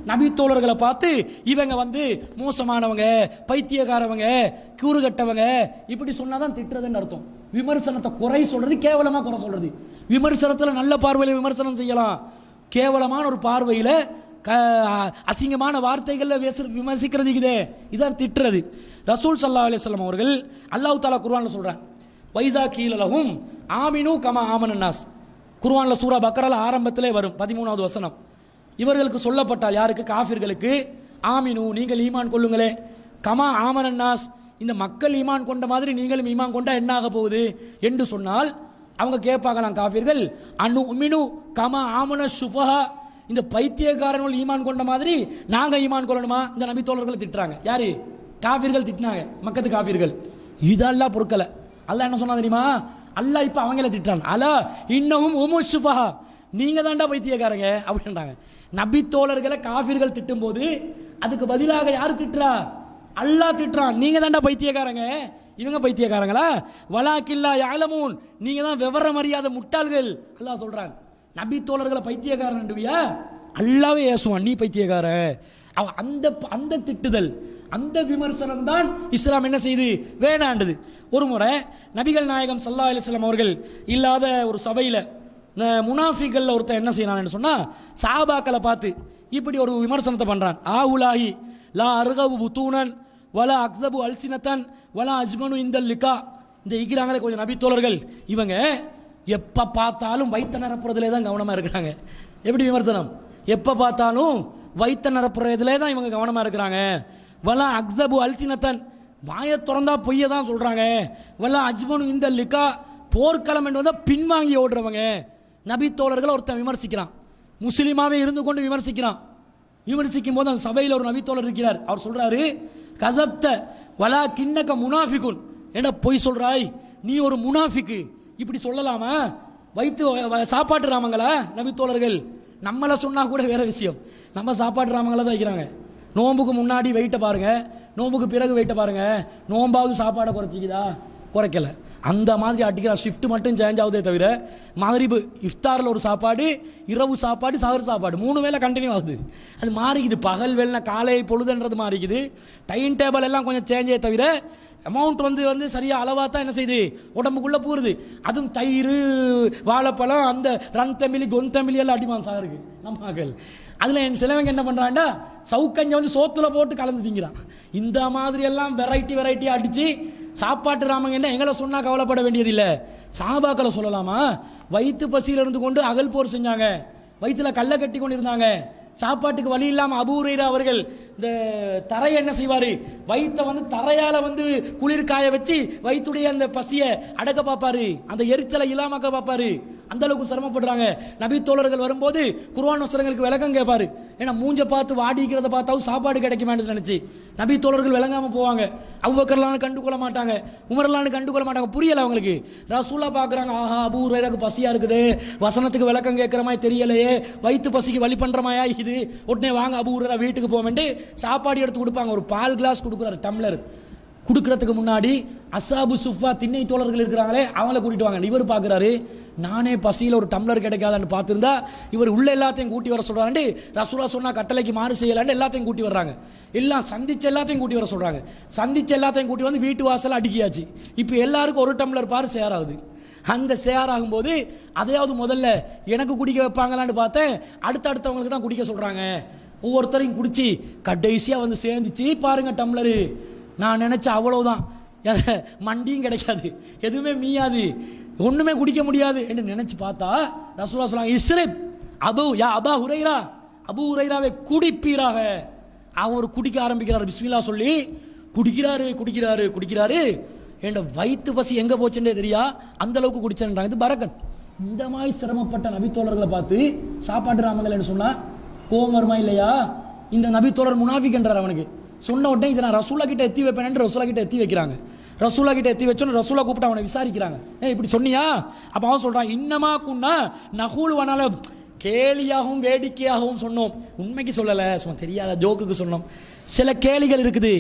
நபி தோழர்களை பார்த்து இவங்க மோசமானவங்க, பைத்தியக்காரவங்க, கூறுகட்டவங்க, இப்படி சொன்னாதான் திட்டுறதுன்னு அர்த்தம். விமர்சனத்தை குறை சொல்றது, கேவலமா குறை சொல்றது. விமர்சனத்தில் நல்ல பார்வையில் விமர்சனம் செய்யலாம், கேவலமான ஒரு பார்வையில் அசிங்கமான வார்த்தைகள்ல விமர்சிக்கிறது இதே, இதான் திட்டுறது. ரசூல் ஸல்லல்லாஹு அலைஹி வஸல்லம் அவர்கள் அல்லாஹ் தஆலா குர்ஆன்ல சொல்றான், வைதா கீலலஹும் ஆமினு கமா ஆமனன் நாஸ். குர்ஆன்ல சூரா பக்ரால ஆரம்பத்திலே வரும் 13வது வசனம். இவர்களுக்கு சொல்லப்பட்டால், யாருக்கு? காஃபிர்களுக்கு, ஆமினு நீங்கள் ஈமான் கொள்ளுங்களே, கமா ஆமனன் நாஸ், இந்த மக்கள் ஈமான் கொண்ட மாதிரி நீங்களும் ஈமான் கொண்டா என்ன ஆக போகுது என்று சொன்னால் அவங்க கேட்பாங்களாம் காஃபிர்கள், அனு உமினு கமா ஆமன சுஃபஹா, இந்த பைத்தியக்காரர்கள் ஈமான் கொண்ட மாதிரி நாங்க ஈமான் கொள்ளணுமா? இந்த நபி தோழர்களை திட்டுறாங்க. யாரு? காஃபிர்கள் திட்டினாங்க, மக்கத்து காஃபிர்கள். இதெல்லாம் பொறுக்கல. அல்லாஹ் என்ன சொன்னா தெரியுமா? அல்லாஹ் இப்ப அவங்கள திட்டான், அலா இன்னமும் உமுஷுஃபஹா, நீங்க தாண்டா பைத்தியக்காரங்க அப்படின்றாங்க. நபி தோழர்களை காஃபிர்கள் திட்டும் போது அதுக்கு பதிலாக யாரு திட்டுறா? அல்லாஹ் திட்டுறான், நீங்க தாண்டா பைத்தியக்காரங்க. இவங்க பைத்தியக்காரங்களா? வலாக்கில்லா யஅலமூன், நீங்க தான் விவரம் அறியாத முட்டாள்கள். அல்லாஹ் சொல்றான். நபி தோழர்களை பைத்தியக்காரன்டுவியா? அல்லாஹ்வே ஏசுவான், நீ பைத்தியக்கார. அந்த திட்டுதல், அந்த விமர்சனம் தான் இஸ்லாம் என்ன செய்து வேணாண்டது. ஒரு முறை நபிகள் நாயகம் ஸல்லல்லாஹு அலைஹி வஸல்லம் அவர்கள் இல்லாத ஒரு சபையில் முனாஃபிகள்ல ஒருத்தன் என்ன செய்யறான்னு சொன்னா, சஹாபாக்களை பார்த்து இப்படி ஒரு விமர்சனத்தை பண்றான். ஆவுலாஹி லா அர்கபு புத்தூனன் வலா அக்ஸபு அல்சினத்தன் வலா அஜ்மனு இந்தல் லிகா. இந்த இக்கிறாங்களே கொஞ்சம் நபி தோழர்கள், இவங்க எப்ப பார்த்தாலும் வைத்த நிரப்புறதுலே தான் கவனமா இருக்கிறாங்க. எப்படி விமர்சனம்? எப்ப பார்த்தாலும் வைத்த நிரப்புறதுலே தான் இவங்க கவனமா இருக்கிறாங்க. வலா அக்ஸபு அல்சினத்தன், வாயை திறந்தா பொய்ய தான் சொல்றாங்க. வலா அஜ்மனு இந்த லிகா, போர்க்களம் என்று வந்தா பின்வாங்கி ஓடுறவங்க. நபி தோழர்கள் ஒருத்தன் விமர்சிக்கிறான், முஸ்லிமாவே இருந்து கொண்டு விமர்சிக்கிறான். விமர்சிக்கும் போது அந்த சபையில் ஒரு நபி தோழர் இருக்கிறார். அவர் சொல்றாரு, கதப்த வலா கிண்ணக்க முனாஃபிகுன், என்ன பொய் சொல்றாய், நீ ஒரு முனாஃபிக்கு. இப்படி சொல்லலாமா? வைத்து சாப்பாட்டு ராமங்களா நபி தோழர்கள்? நம்மளை சொன்னா கூட வேற விஷயம், நம்ம சாப்பாட்டு ராமங்களா தான் வைக்கிறாங்க. நோம்புக்கு முன்னாடி வெயிட்டை பாருங்க, நோம்புக்கு பிறகு வெயிட்டை பாருங்க, நோம்பாவது சாப்பாடை குறைச்சிக்குதா? குறைக்கல. அந்த மாதிரி அடிக்கிறான். ஷிஃப்ட் மட்டும் சேஞ்ச் ஆகுதே தவிர மகரிபு இஃப்தாரில் ஒரு சாப்பாடு, இரவு சாப்பாடு, சஹர் சாப்பாடு 3 வேளை கண்டினியூ ஆகுது. அது மாறிக்குது. பகல் வேலை காலை பொழுதுன்றது மாறிக்குது. டைம் டேபிள் எல்லாம் கொஞ்சம் சேஞ்சே தவிர அமௌண்ட் வந்து சரியாக அளவாக தான் என்ன செய்யுது, உடம்புக்குள்ளே போகுது. அதுவும் தயிர், வாழைப்பழம், அந்த ரன் தமிழ் கொந்தமிழ் எல்லாம் அடிமான் சாருக்கு நம்ம மகள். அதில் என் சிலவங்க என்ன பண்ணுறான்டா, சவுக்கஞ்சை வந்து சோத்துல போட்டு கலந்து திங்கிறான். இந்த மாதிரி எல்லாம் வெரைட்டியாக அடித்து சாப்பாட்டு ராமங்க என்ன எங்களை சொன்னால் கவலைப்பட வேண்டியதில்லை. சாபாக்களை சொல்லலாமா? வயிற்று பசியில் இருந்து கொண்டு அகல் போர் செஞ்சாங்க, வயிற்றுல கல்லை கட்டி கொண்டு இருந்தாங்க. சாப்பாட்டுக்கு வழி இல்லாமல் அபூ ஹுரைரா அவர்கள் இந்த தரையை என்ன செய்வார், வயிற்றை வந்து தரையால் வந்து குளிர் காய வச்சு வயிற்றுடைய அந்த பசியை அடக்க பார்ப்பாரு, அந்த எரிச்சலை இல்லாமக்க பார்ப்பாரு. அந்த அளவுக்கு சிரமப்படுறாங்க. நபி தோழர்கள் வரும்போது குர்ஆன் வசனங்களுக்கு விளக்கம் கேட்பாரு. ஏன்னா மூஞ்ச பார்த்து வாடிக்கிறத பார்த்தாவும் சாப்பாடு கிடைக்குமான்னு நினைச்சு நபி தோழர்கள் விளங்காம போவாங்க. அபூபக்கர்லான்னு கண்டுகொள்ள மாட்டாங்க, உமர்லான்னு கண்டுகொள்ள மாட்டாங்க. புரியல அவங்களுக்கு. ரசூலா பார்க்குறாங்க, ஆஹா அபூ ஹுரைராக்கு பசியா இருக்குது, வசனத்துக்கு விளக்கம் கேட்குற மாதிரி தெரியலையே, வயிற்று பசிக்கு வழி பண்ற மாதிரியா இது, உடனே வாங்க அபூ ஹுரைரா வீட்டுக்கு போக வேண்டி சாப்பாடு எடுத்து கொடுப்பாங்க. ஒரு பால் கிளாஸ் கொடுக்குறாரு, டம்ளர் கொடுக்கறதுக்கு முன்னாடி அஸ்ஸாபு சுஃபா திண்ணை தோழர்கள் இருக்கிறாங்களே அவங்கள கூட்டிட்டு வாங்க. இவர் பார்க்குறாரு, நானே பசியில் ஒரு டம்ளர் கிடைக்காதான்னு பார்த்துருந்தா இவர் உள்ள எல்லாத்தையும் கூட்டி வர சொல்றாரு. ரசூலா சொன்னா கட்டளைக்கு மாறு செய்யலான்னு எல்லாத்தையும் கூட்டி வர்றாங்க. எல்லாம் சந்திச்சு எல்லாத்தையும் கூட்டி வர சொல்றாங்க. சந்திச்சு எல்லாத்தையும் கூட்டி வந்து வீட்டு வாசல் அடுக்கியாச்சு. இப்போ எல்லாருக்கும் ஒரு டம்ளர் பாரு ஷேர் ஆகுது. அந்த ஷேர் ஆகும்போது அதையாவது முதல்ல எனக்கு குடிக்க வைப்பாங்களான்னு பார்த்தேன், அடுத்தவங்களுக்கு தான் குடிக்க சொல்றாங்க. ஒவ்வொருத்தரையும் குடிச்சு கடைசியாக வந்து சேர்ந்துச்சு பாருங்க டம்ளரு. நான் நினைச்ச அவ்வளவுதான், மண்டியும் கிடைக்காது, எதுவுமே மீயாது, ஒண்ணுமே குடிக்க முடியாது என்று நினைச்சு பார்த்தா ரசூலுல்லாஹ் ஸல்லல்லாஹு அலைஹி வஸல்லம் அபூ ஹுரைரா, அபூ ஹுரைராவை குடிப்பீராக. அவர் குடிக்க ஆரம்பிக்கிறார், பிஸ்மில்லாஹ் சொல்லி குடிக்கிறாரு. என்ற வயிற்று பசி எங்க போச்சுன்னே தெரியா, அந்த அளவுக்கு குடிச்சேன்றாங்க. இது பரக்கத். இந்த மாதிரி சிரமப்பட்ட நபித்தோழர்களை பார்த்து சாப்பாட்டு ராமங்கள் சொன்னா கோவம் வருமா இல்லையா? இந்த நபித்தோழர் முனாஃபிக் என்றார். அவனுக்கு சொன்ன உடனே இதை நான் ரசூலா கிட்ட எத்தி வைப்பேன், ரசூலா கிட்ட எத்தி வைக்கிறாங்க. ரசூலா கிட்ட எத்தி வச்சோன்னு ரசூலா கூப்பிட்டு அவனை விசாரிக்கிறாங்க, இப்படி சொன்னியா? அப்ப அவன் சொல்றான், இன்னமா குன்னா நகூல் வனால, கேலியாகவும் வேடிக்கையாகவும் சொன்னோம், உண்மைக்கு சொல்லல, சும்மா தெரியாத ஜோக்குக்கு சொன்னோம். சில கேலிகள் இருக்குது,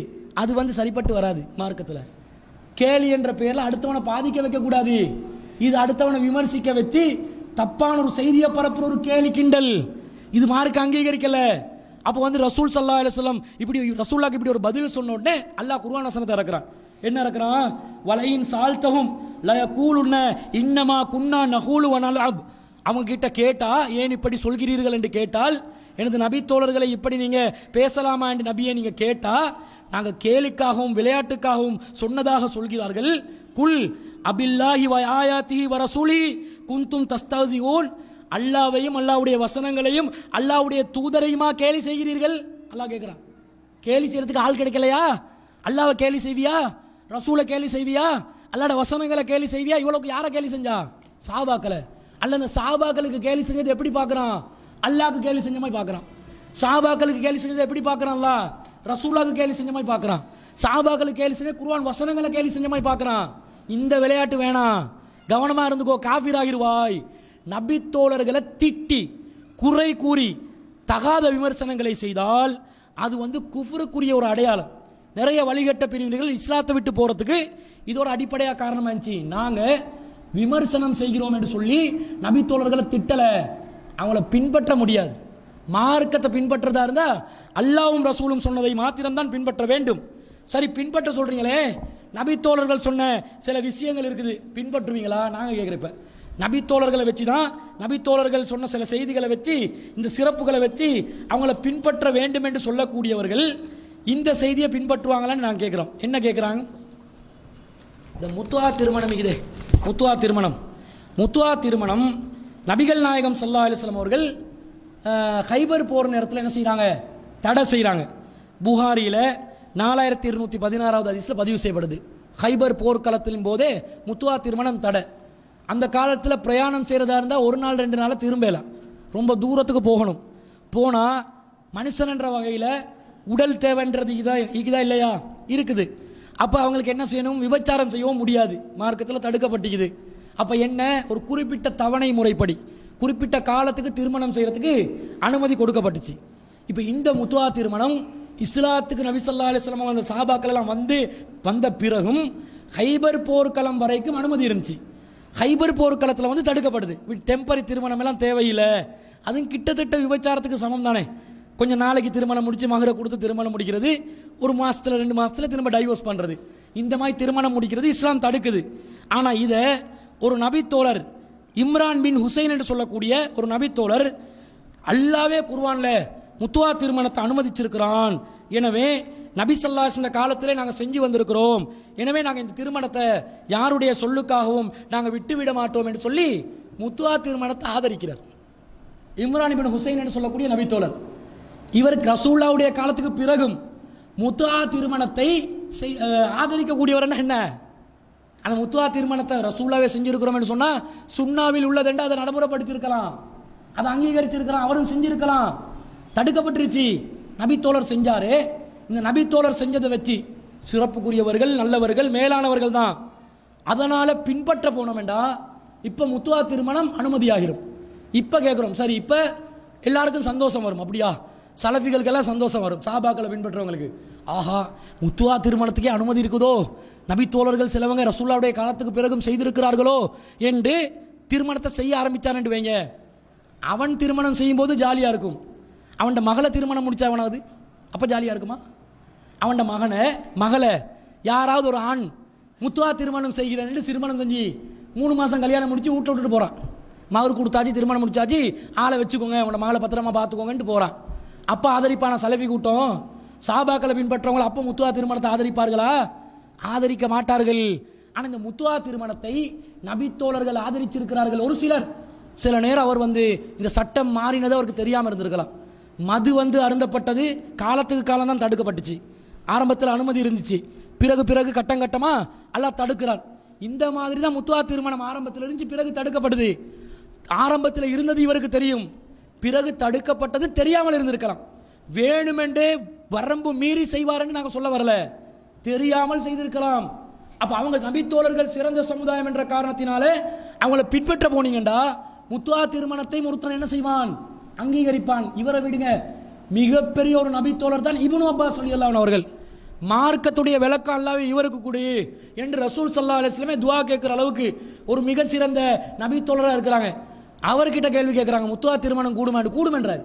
அது வந்து சரிப்பட்டு வராது மார்க்கத்தில். கேலி என்ற பெயரில் அடுத்தவனை பாதிக்க வைக்க கூடாது. இது அடுத்தவனை விமர்சிக்க வச்சு தப்பான ஒரு செய்தியை பரப்புற ஒரு கேலி கிண்டல், இது மார்க்க அங்கீகரிக்கல. அப்போ வந்து ரசூல் ஸல்லல்லாஹு அலைஹி வஸல்லம் இப்படி ரசூலுல்லாஹ்க்கு இப்படி ஒரு பதில் சொன்ன உடனே அல்லாஹ் குர்ஆன் வசனத்தை இறக்குறான். என்ன இறக்குறான்? வலையின் சால்தஹும் லயகூலுன்ன இன்னமா குன்னா நகூலு வனல்அப். அவங்க கிட்ட கேட்டா ஏன் இப்படி சொல்கிறீர்கள் என்று கேட்டால், எனது நபி தோழர்களை இப்படி நீங்க பேசலாமா என்று நபியை நீங்க கேட்டா, நாங்கள் கேலிக்காகவும் விளையாட்டுக்காகவும் சொன்னதாக சொல்கிறார்கள். குல் அபில்லாஹி வ ஆயாத்திஹி வ ரசூலி குன்தும் தஸ்தஹ்சிஊன். அல்லாஹ்வையும் அல்லாஹ்வுடைய வசனங்களையும் அல்லாஹ்வுடைய தூதரையுமா கேலி செய்கிறீர்கள்? அல்லாஹ் கேட்கிறான். கேலி செய்யறதுக்கு ஆள் கிடைக்கலையா? அல்லாஹ்வை கேலி செய்வியா? ரசூலை கேலி செய்வியா? அல்லாஹ்வுடைய வசனங்களை கேலி செய்வியா? இவ்வளவுக்கு யாரை கேலி செஞ்சா? சஹாபாக்களை. அல்ல அந்த சஹாபாக்களுக்கு கேலி செஞ்சது எப்படி பார்க்கறான்? அல்லாஹ்க்கு கேலி செஞ்ச மாதிரி பார்க்கறான். சஹாபாக்களுக்கு கேலி செஞ்சது எப்படி பார்க்கறான்? அல்லாஹ் ரசூலுல்லாஹ்க்கு கேலி செஞ்ச மாதிரி பார்க்கறான். சஹாபாக்களுக்கு கேலி செஞ்ச குர்ஆன் வசனங்களை கேலி செஞ்ச மாதிரி பார்க்கறான். இந்த விளையாட்டு வேணாம், கவனமா இருந்துக்கோ, காஃபிர் ஆகிருவாய். நபி தோழர்களை திட்டி குறை கூறி தகாத விமர்சனங்களை செய்தால் அது வந்து குஃப்ருக்குரிய ஒரு அடையாளம். நிறைய வழிகட்ட பிரிவினர்கள் இஸ்லாத்தை விட்டு போறதுக்கு இது ஒரு அடிப்படையா காரணமா இருந்துச்சு. நாங்க விமர்சனம் செய்கிறோம் என்று சொல்லி நபி தோழர்களை திட்டல, அவங்கள பின்பற்ற முடியாது. மார்க்கத்தை பின்பற்றதா இருந்தா அல்லாஹ்வும் ரசூலும் சொன்னதை மாத்திரம்தான் பின்பற்ற வேண்டும். சரி, பின்பற்ற சொல்றீங்களே, நபி தோழர்கள் சொன்ன சில விஷயங்கள் இருக்குது, பின்பற்றுவீங்களா? நாங்க கேட்கிறப்ப நபி தோழர்களை வச்சு தான், நபி தோழர்கள் சொன்ன சில செய்திகளை வச்சு, இந்த சிறப்புகளை வச்சு அவங்கள பின்பற்ற வேண்டும் என்று சொல்லக்கூடியவர்கள் இந்த செய்தியை பின்பற்றுவாங்களான்னு நாங்கள் கேட்குறோம். என்ன கேட்குறாங்க? இந்த முத்துவா திருமணம் இது, முத்துவா திருமணம் நபிகள் நாயகம் ஸல்லல்லாஹு அலைஹி வஸல்லம் அவர்கள் கைபர் போர் நேரத்தில் என்ன செய்கிறாங்க? தடை செய்கிறாங்க. புகாரியில் 4216வது ஹதீஸில் பதிவு செய்யப்படுது. கைபர் போர்க்களத்தின் போதே முத்துவா திருமணம் தடை. அந்த காலத்தில் பிரயாணம் செய்கிறதா இருந்தால் ஒரு நாள் 2 நாள் திரும்பலாம், ரொம்ப தூரத்துக்கு போகணும். போனால் மனுஷன் என்ற வகையில் உடல் தேவைன்றது இதுதான் இல்லையா? இருக்குது. அப்போ அவங்களுக்கு என்ன செய்யணும்? விபச்சாரம் செய்யவும் முடியாது, மார்க்கத்தில் தடுக்கப்பட்டிருக்குது. அப்போ என்ன, ஒரு குறிப்பிட்ட தவணை முறைப்படி குறிப்பிட்ட காலத்துக்கு திருமணம் செய்கிறதுக்கு அனுமதி கொடுக்கப்பட்டுச்சு. இப்போ இந்த முத்துவா திருமணம் இஸ்லாத்துக்கு நபி ஸல்லல்லாஹு அலைஹி வஸல்லம் அந்த சஹாபாக்கள் எல்லாம் வந்த பிறகும் ஹைபர் போர்க்களம் வரைக்கும் அனுமதி இருந்துச்சு. ஹைபர் போர்க்களத்தில் வந்து தடுக்கப்படுது. டெம்பரரி திருமணம் எல்லாம் தேவையில்லை. அதுவும் கிட்டத்தட்ட விபச்சாரத்துக்கு சமம் தானே. கொஞ்சம் நாளைக்கு திருமணம் முடிச்சு மகரை கொடுத்து திருமணம் முடிக்கிறது, ஒரு மாசத்துல 2 மாசத்துல திரும்ப டைவோர்ஸ் பண்றது, இந்த மாதிரி திருமணம் முடிக்கிறது இஸ்லாம் தடுக்குது. ஆனா இதை ஒரு நபித்தோழர் இம்ரான் பின் ஹுசைன் என்று சொல்லக்கூடிய ஒரு நபித்தோழர் அல்லாவே குர்ஆன்ல முத்துவா திருமணத்தை அனுமதிச்சிருக்கிறான். எனவே நபி ஸல்லல்லாஹு அலைஹி வஸல்லம் காலத்திலே நாங்கள் செஞ்சு வந்திருக்கிறோம். எனவே நாங்கள் இந்த திருமணத்தை யாருடைய சொல்லுக்காகவும் நாங்கள் விட்டுவிட மாட்டோம் என்று சொல்லி முத்துவா திருமணத்தை ஆதரிக்கிறார். இம்ரான் பின் ஹுசைன் என்று சொல்லக்கூடிய நபித்தோழர் இவருக்கு ரசூலுல்லாஹ்வுடைய காலத்துக்கு பிறகும் முத்துவா திருமணத்தை ஆதரிக்கக்கூடியவர் என்ன, அந்த முத்துவா திருமணத்தை ரசூலுல்லாஹ்வே செஞ்சிருக்கிறோம் என்று சொன்னா சுன்னாவில் உள்ளதென்று அதை நடைமுறைப்படுத்தியிருக்கலாம், அதை அங்கீகரிச்சிருக்கலாம், அவரும் செஞ்சிருக்கலாம். தடுக்கப்பட்டுருச்சு. நபித்தோழர் செஞ்சாரு. இந்த நபித்தோழர் செஞ்சதை வச்சு சிறப்புக்குரியவர்கள், நல்லவர்கள், மேலானவர்கள் தான். அதனால பின்பற்ற போனோம்டா இப்ப முத்துவா திருமணம் அனுமதியாகிரும். இப்ப கேட்கிறோம், சரி இப்ப எல்லாருக்கும் சந்தோஷம் வரும். அப்படியா? சலஃபிகளுக்கெல்லாம் சந்தோஷம் வரும். சஹாபாக்களை பின்பற்றவங்களுக்கு, ஆஹா முத்துவா திருமணத்துக்கே அனுமதி இருக்குதோ, நபித்தோழர்கள் சிலவங்க ரசூலுல்லாஹ்வுடைய காலத்துக்கு பிறகும் செய்திருக்கிறார்களோ என்று திருமணத்தை செய்ய ஆரம்பிச்சான் என்று வைங்க. அவன் திருமணம் செய்யும் போது ஜாலியா இருக்கும். அவன் மகளை திருமணம் முடிச்சவனாவது அப்ப ஜாலியா இருக்குமா? அவன் மகளை யாராவது ஒரு ஆண் முத்துவா திருமணம் செய்கிறேன் திருமணம் செஞ்சு 3 மாசம் கல்யாணம் முடிச்சு வீட்டில் விட்டுட்டு போறான். மகர் கொடுத்தாச்சு, திருமணம் முடிச்சாச்சு, ஆளை வச்சுக்கோங்க, உங்களோட மகளை பத்திரமா பார்த்துக்கோங்கன்ட்டு போறான். அப்ப ஆதரிப்பான சலஃபி கூட்டம் சஹாபாக்களை பின்பற்றவங்க அப்ப முத்துவா திருமணத்தை ஆதரிப்பார்களா? ஆதரிக்க மாட்டார்கள். ஆனா இந்த முத்துவா திருமணத்தை நபித்தோழர்கள் ஆதரிச்சிருக்கிறார்கள். ஒரு சில நேரம் அவர் இந்த சட்டம் மாறினது அவருக்கு தெரியாம இருந்திருக்கலாம். மது அருந்தப்பட்டது காலத்துக்கு காலம் தான் தடுக்கப்பட்டுச்சு. ஆரம்பத்தில் அனுமதி இருந்துச்சு, பிறகு கட்டம் கட்டமா அல்லாஹ் தடுக்கிறான். இந்த மாதிரி தான் முத்துவா திருமணம் ஆரம்பத்தில் இருந்துச்சு, பிறகு தடுக்கப்பட்டது. ஆரம்பத்தில் இருந்தது இவருக்கு தெரியும், பிறகு தடுக்கப்பட்டது தெரியாமல் இருந்திருக்கலாம். வேணுமென்றே வரம்பு மீறி செய்வாருன்னு நாங்கள் சொல்ல வரல, தெரியாமல் செய்திருக்கலாம். அப்ப அவங்க நபித்தோழர்கள் சிறந்த சமுதாயம் என்ற காரணத்தினாலே அவங்கள பின்பற்ற போனீங்கண்டா முத்துவா திருமணத்தை ஒருத்தன் என்ன செய்வான்? அங்கீகரிப்பான். இவரை விடுங்க, மிகப்பெரிய ஒரு நபித்தோழர் தான் இப்னு அப்பாஸ் ரலியல்லாஹு அன்ஹு அவர்கள். மார்க்கத்துடைய விளக்கம் அல்லாஹ்வே இவருக்கு கொடு என்று ரசூல் ஸல்லல்லாஹு அலைஹி வஸல்லம் துஆ கேட்கிற அளவுக்கு ஒரு மிக சிறந்த நபித்தோழராக இருக்கிறாங்க. அவர்கிட்ட கேள்வி கேட்கிறாங்க, முத்துவா திருமணம் கூடுமென்றார்.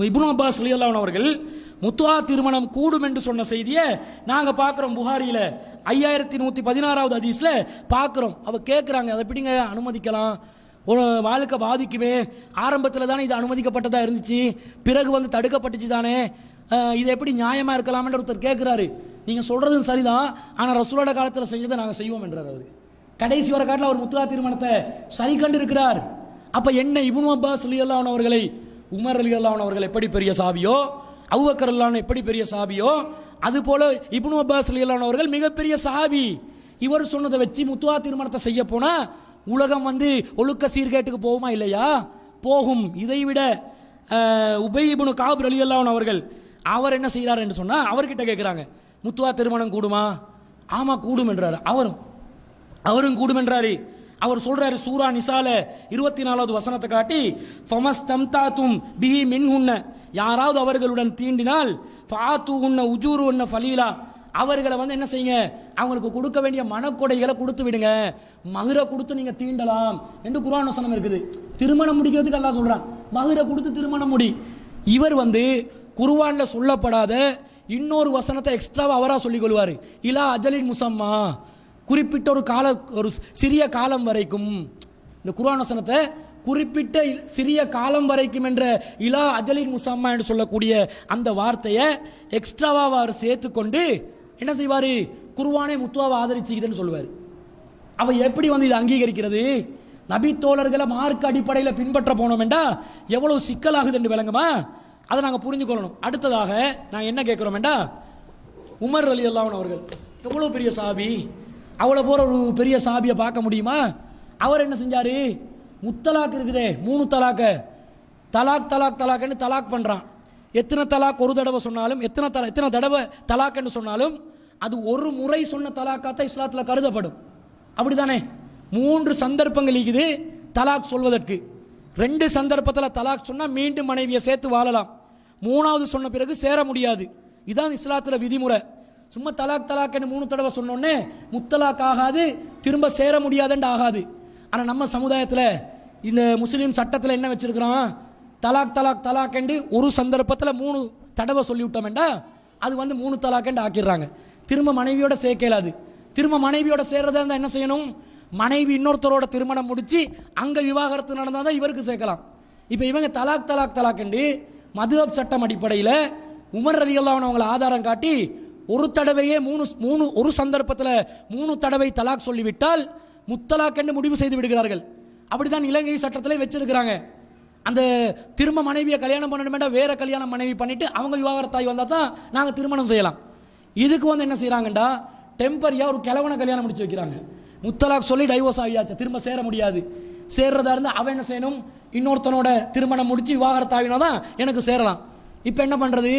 இப்னு அப்பாஸ் ரலியல்லாஹு அன்ஹு அவர்கள் முத்துவா திருமணம் கூடும் என்று சொன்ன செய்தியை நாங்க பார்க்கிறோம். புகாரியில 5116வது ஹதீஸ்ல பார்க்கிறோம். அவ கேட்கிறாங்க, அதை எப்படிங்க அனுமதிக்கலாம்? ஒரு வாழ்க்கை பாதிக்குமே, ஆரம்பத்தில் தானே இது அனுமதிக்கப்பட்டதா இருந்துச்சு, பிறகு தடுக்கப்பட்டுச்சு தானே, இது எப்படி நியாயமா இருக்கலாம்னு ஒருத்தர் கேட்கிறாரு. நீங்க சொல்றதும் சரிதான், ஆனா ரசூலோட காலத்தில் செஞ்சதை நாங்க செய்வோம் என்றார். அவர் கடைசி வர காலத்தில் அவர் முத்துவா திருமணத்தை சரி கண்டு இருக்கிறார். அப்ப என்ன இப்னு அப்பாஸ் ரலியல்லாஹு அன்ஹு அவர்களை, உமர் ரலியல்லாஹு அன்ஹு அவர்கள் எப்படி பெரிய சாபியோ, அபூபக்கர் ரலியல்லாஹு அன்ஹு எப்படி பெரிய சாபியோ, அது போல இப்னு அப்பாஸ் ரலியல்லாஹு அன்ஹு அவர்கள் மிகப்பெரிய சஹாபி. இவர் சொன்னதை வச்சு முத்துவா திருமணத்தை செய்ய போனா உலகம் ஒழுக்க சீர்கேட்டுக்கு போகுமா? இல்லையா? போகும். இதை விட உபை இப்னு கஅப் ரலியல்லாஹு அன்ஹு அவர்கள் அவர் என்ன செய்கிறார் என்று சொன்னா, அவர்கிட்ட கேட்கிறாங்க, முத்துவா திருமணம் கூடுமா? ஆமா கூடும் என்றார். அவரும் கூடும் என்றாரு. அவர் சொல்றாரு, சூரா நிசால 24வது வசனத்தை காட்டி, ஃபமஸ்தம்தாதும் பிஹி மின்ஹுன்ன, யாராவது அவர்களுடன் தீண்டினால் ஃபாத்துஹுன்ன உஜூருஹுன்ன ஃபலீலா, அவர்களை என்ன செய்யுங்க, அவங்களுக்கு கொடுக்க வேண்டிய மனக்கொடைகளை கொடுத்து விடுங்க, மஹ்ர கொடுத்து நீங்க தீண்டலாம் என்று குர்ஆன் வசனம் இருக்குது. திருமணம் முடிக்கிறதுக்கு அல்லாஹ் சொல்றான், மஹ்ர கொடுத்து திருமணம் முடி. இவர் குர்ஆன்ல சொல்லப்படாத இன்னொரு வசனத்தை எக்ஸ்ட்ராவா அவரா சொல்லிக் கொள்வாரு. இலா அஜலின் முசம்மா, குறிப்பிட்ட ஒரு சிறிய காலம் வரைக்கும். இந்த குர்ஆன் வசனத்தை குறிப்பிட்ட சிறிய காலம் வரைக்கும் என்ற இலா அஜலின் முசம்மா என்று சொல்லக்கூடிய அந்த வார்த்தையை எக்ஸ்ட்ராவா அவர் சேர்த்துக்கொண்டு என்ன செய்வாரு? குர்ஆனை முத்துவாவை ஆதரிச்சுக்குதுன்னு சொல்லுவார். அவ எப்படி இதை அங்கீகரிக்கிறது? நபி தோழர்களை மார்க்க அடிப்படையில் பின்பற்ற போனோம் என்றா எவ்வளவு சிக்கலாகுது என்று விளங்குமா? அதை நாங்கள் புரிஞ்சுக்கொள்ளணும். அடுத்ததாக நாங்கள் என்ன கேட்கிறோம் என்றா, உமர் ரலியல்லாஹு அன்ஹு அவர்கள் எவ்வளவு பெரிய சாபி, அவளை போற ஒரு பெரிய சாபியை பார்க்க முடியுமா? அவர் என்ன செஞ்சாரு? முத்தலாக் இருக்குதே, 3 தலாக்கு, தலாக் தலாக் பண்றான். எத்தனை தலாக் ஒரு தடவை சொன்னாலும், எத்தனை தடவை தலாக் என்று சொன்னாலும் அது ஒரு முறை சொன்ன தலாக்காத்தான் இஸ்லாத்தில் கருதப்படும். அப்படிதானே? 3 சந்தர்ப்பங்கள் இருக்குது தலாக் சொல்வதற்கு. 2 சந்தர்ப்பத்தில் தலாக் சொன்னா மீண்டும் மனைவியை சேர்த்து வாழலாம். 3வது சொன்ன பிறகு சேர முடியாது. இதான் இஸ்லாத்தில் விதிமுறை. சும்மா தலாக் தலாக்னு 3 தடவை சொன்னோன்னே முத்தலாக் ஆகாது, திரும்ப சேர முடியாதுன்னு ஆகாது. ஆனால் நம்ம சமுதாயத்தில் இந்த முஸ்லீம் சட்டத்தில் என்ன வச்சிருக்கிறோம், தலாக் தலாக் தலாக்கண்டு ஒரு சந்தர்ப்பத்தில் 3 தடவை சொல்லிவிட்டோம்டா அது வந்து 3 தலாக்கண்டு ஆக்கிடுறாங்க. திரும்ப மனைவியோட சேர்க்கலாது. திரும்ப மனைவியோட சேர்றதா இருந்தால் என்ன செய்யணும், மனைவி இன்னொருத்தரோட திருமணம் முடிச்சு அங்கே விவாகரத்து நடந்தால் தான் இவருக்கு சேர்க்கலாம். இப்போ இவங்க தலாக் தலாக் தலாக்கண்டு மதுஹப் சட்டம் அடிப்படையில் உமர் ரலியல்லாஹு அன்ஹு அவங்களை ஆதாரம் காட்டி ஒரு தடவையே ஒரு சந்தர்ப்பத்தில் 3 தடவை தலாக் சொல்லிவிட்டால் முத்தலாக் என்று முடிவு செய்து விடுகிறார்கள். அப்படிதான் இலங்கை சட்டத்தில் வச்சிருக்கிறாங்க. அந்த திரும்ப மனைவியை கல்யாணம் பண்ணணும், வேற கல்யாணம் மனைவி பண்ணிட்டு அவங்க விவாகரத்தாகி வந்தால் தான் நாங்கள் திருமணம் செய்யலாம். இதுக்கு வந்து என்ன செய்யறாங்கண்டா, டெம்பரரியாக ஒரு கிழவனை கல்யாணம் முடிச்சு வைக்கிறாங்க. முத்தலாக் சொல்லி டைவோர்ஸ் ஆகியாச்சு, திரும்ப சேர முடியாது. சேர்றதா இருந்தால் அவன் என்ன செய்யணும், இன்னொருத்தனோட திருமணம் முடிச்சு விவாகரத்தாகினா தான் எனக்கு சேரலாம். இப்போ என்ன பண்ணுறது,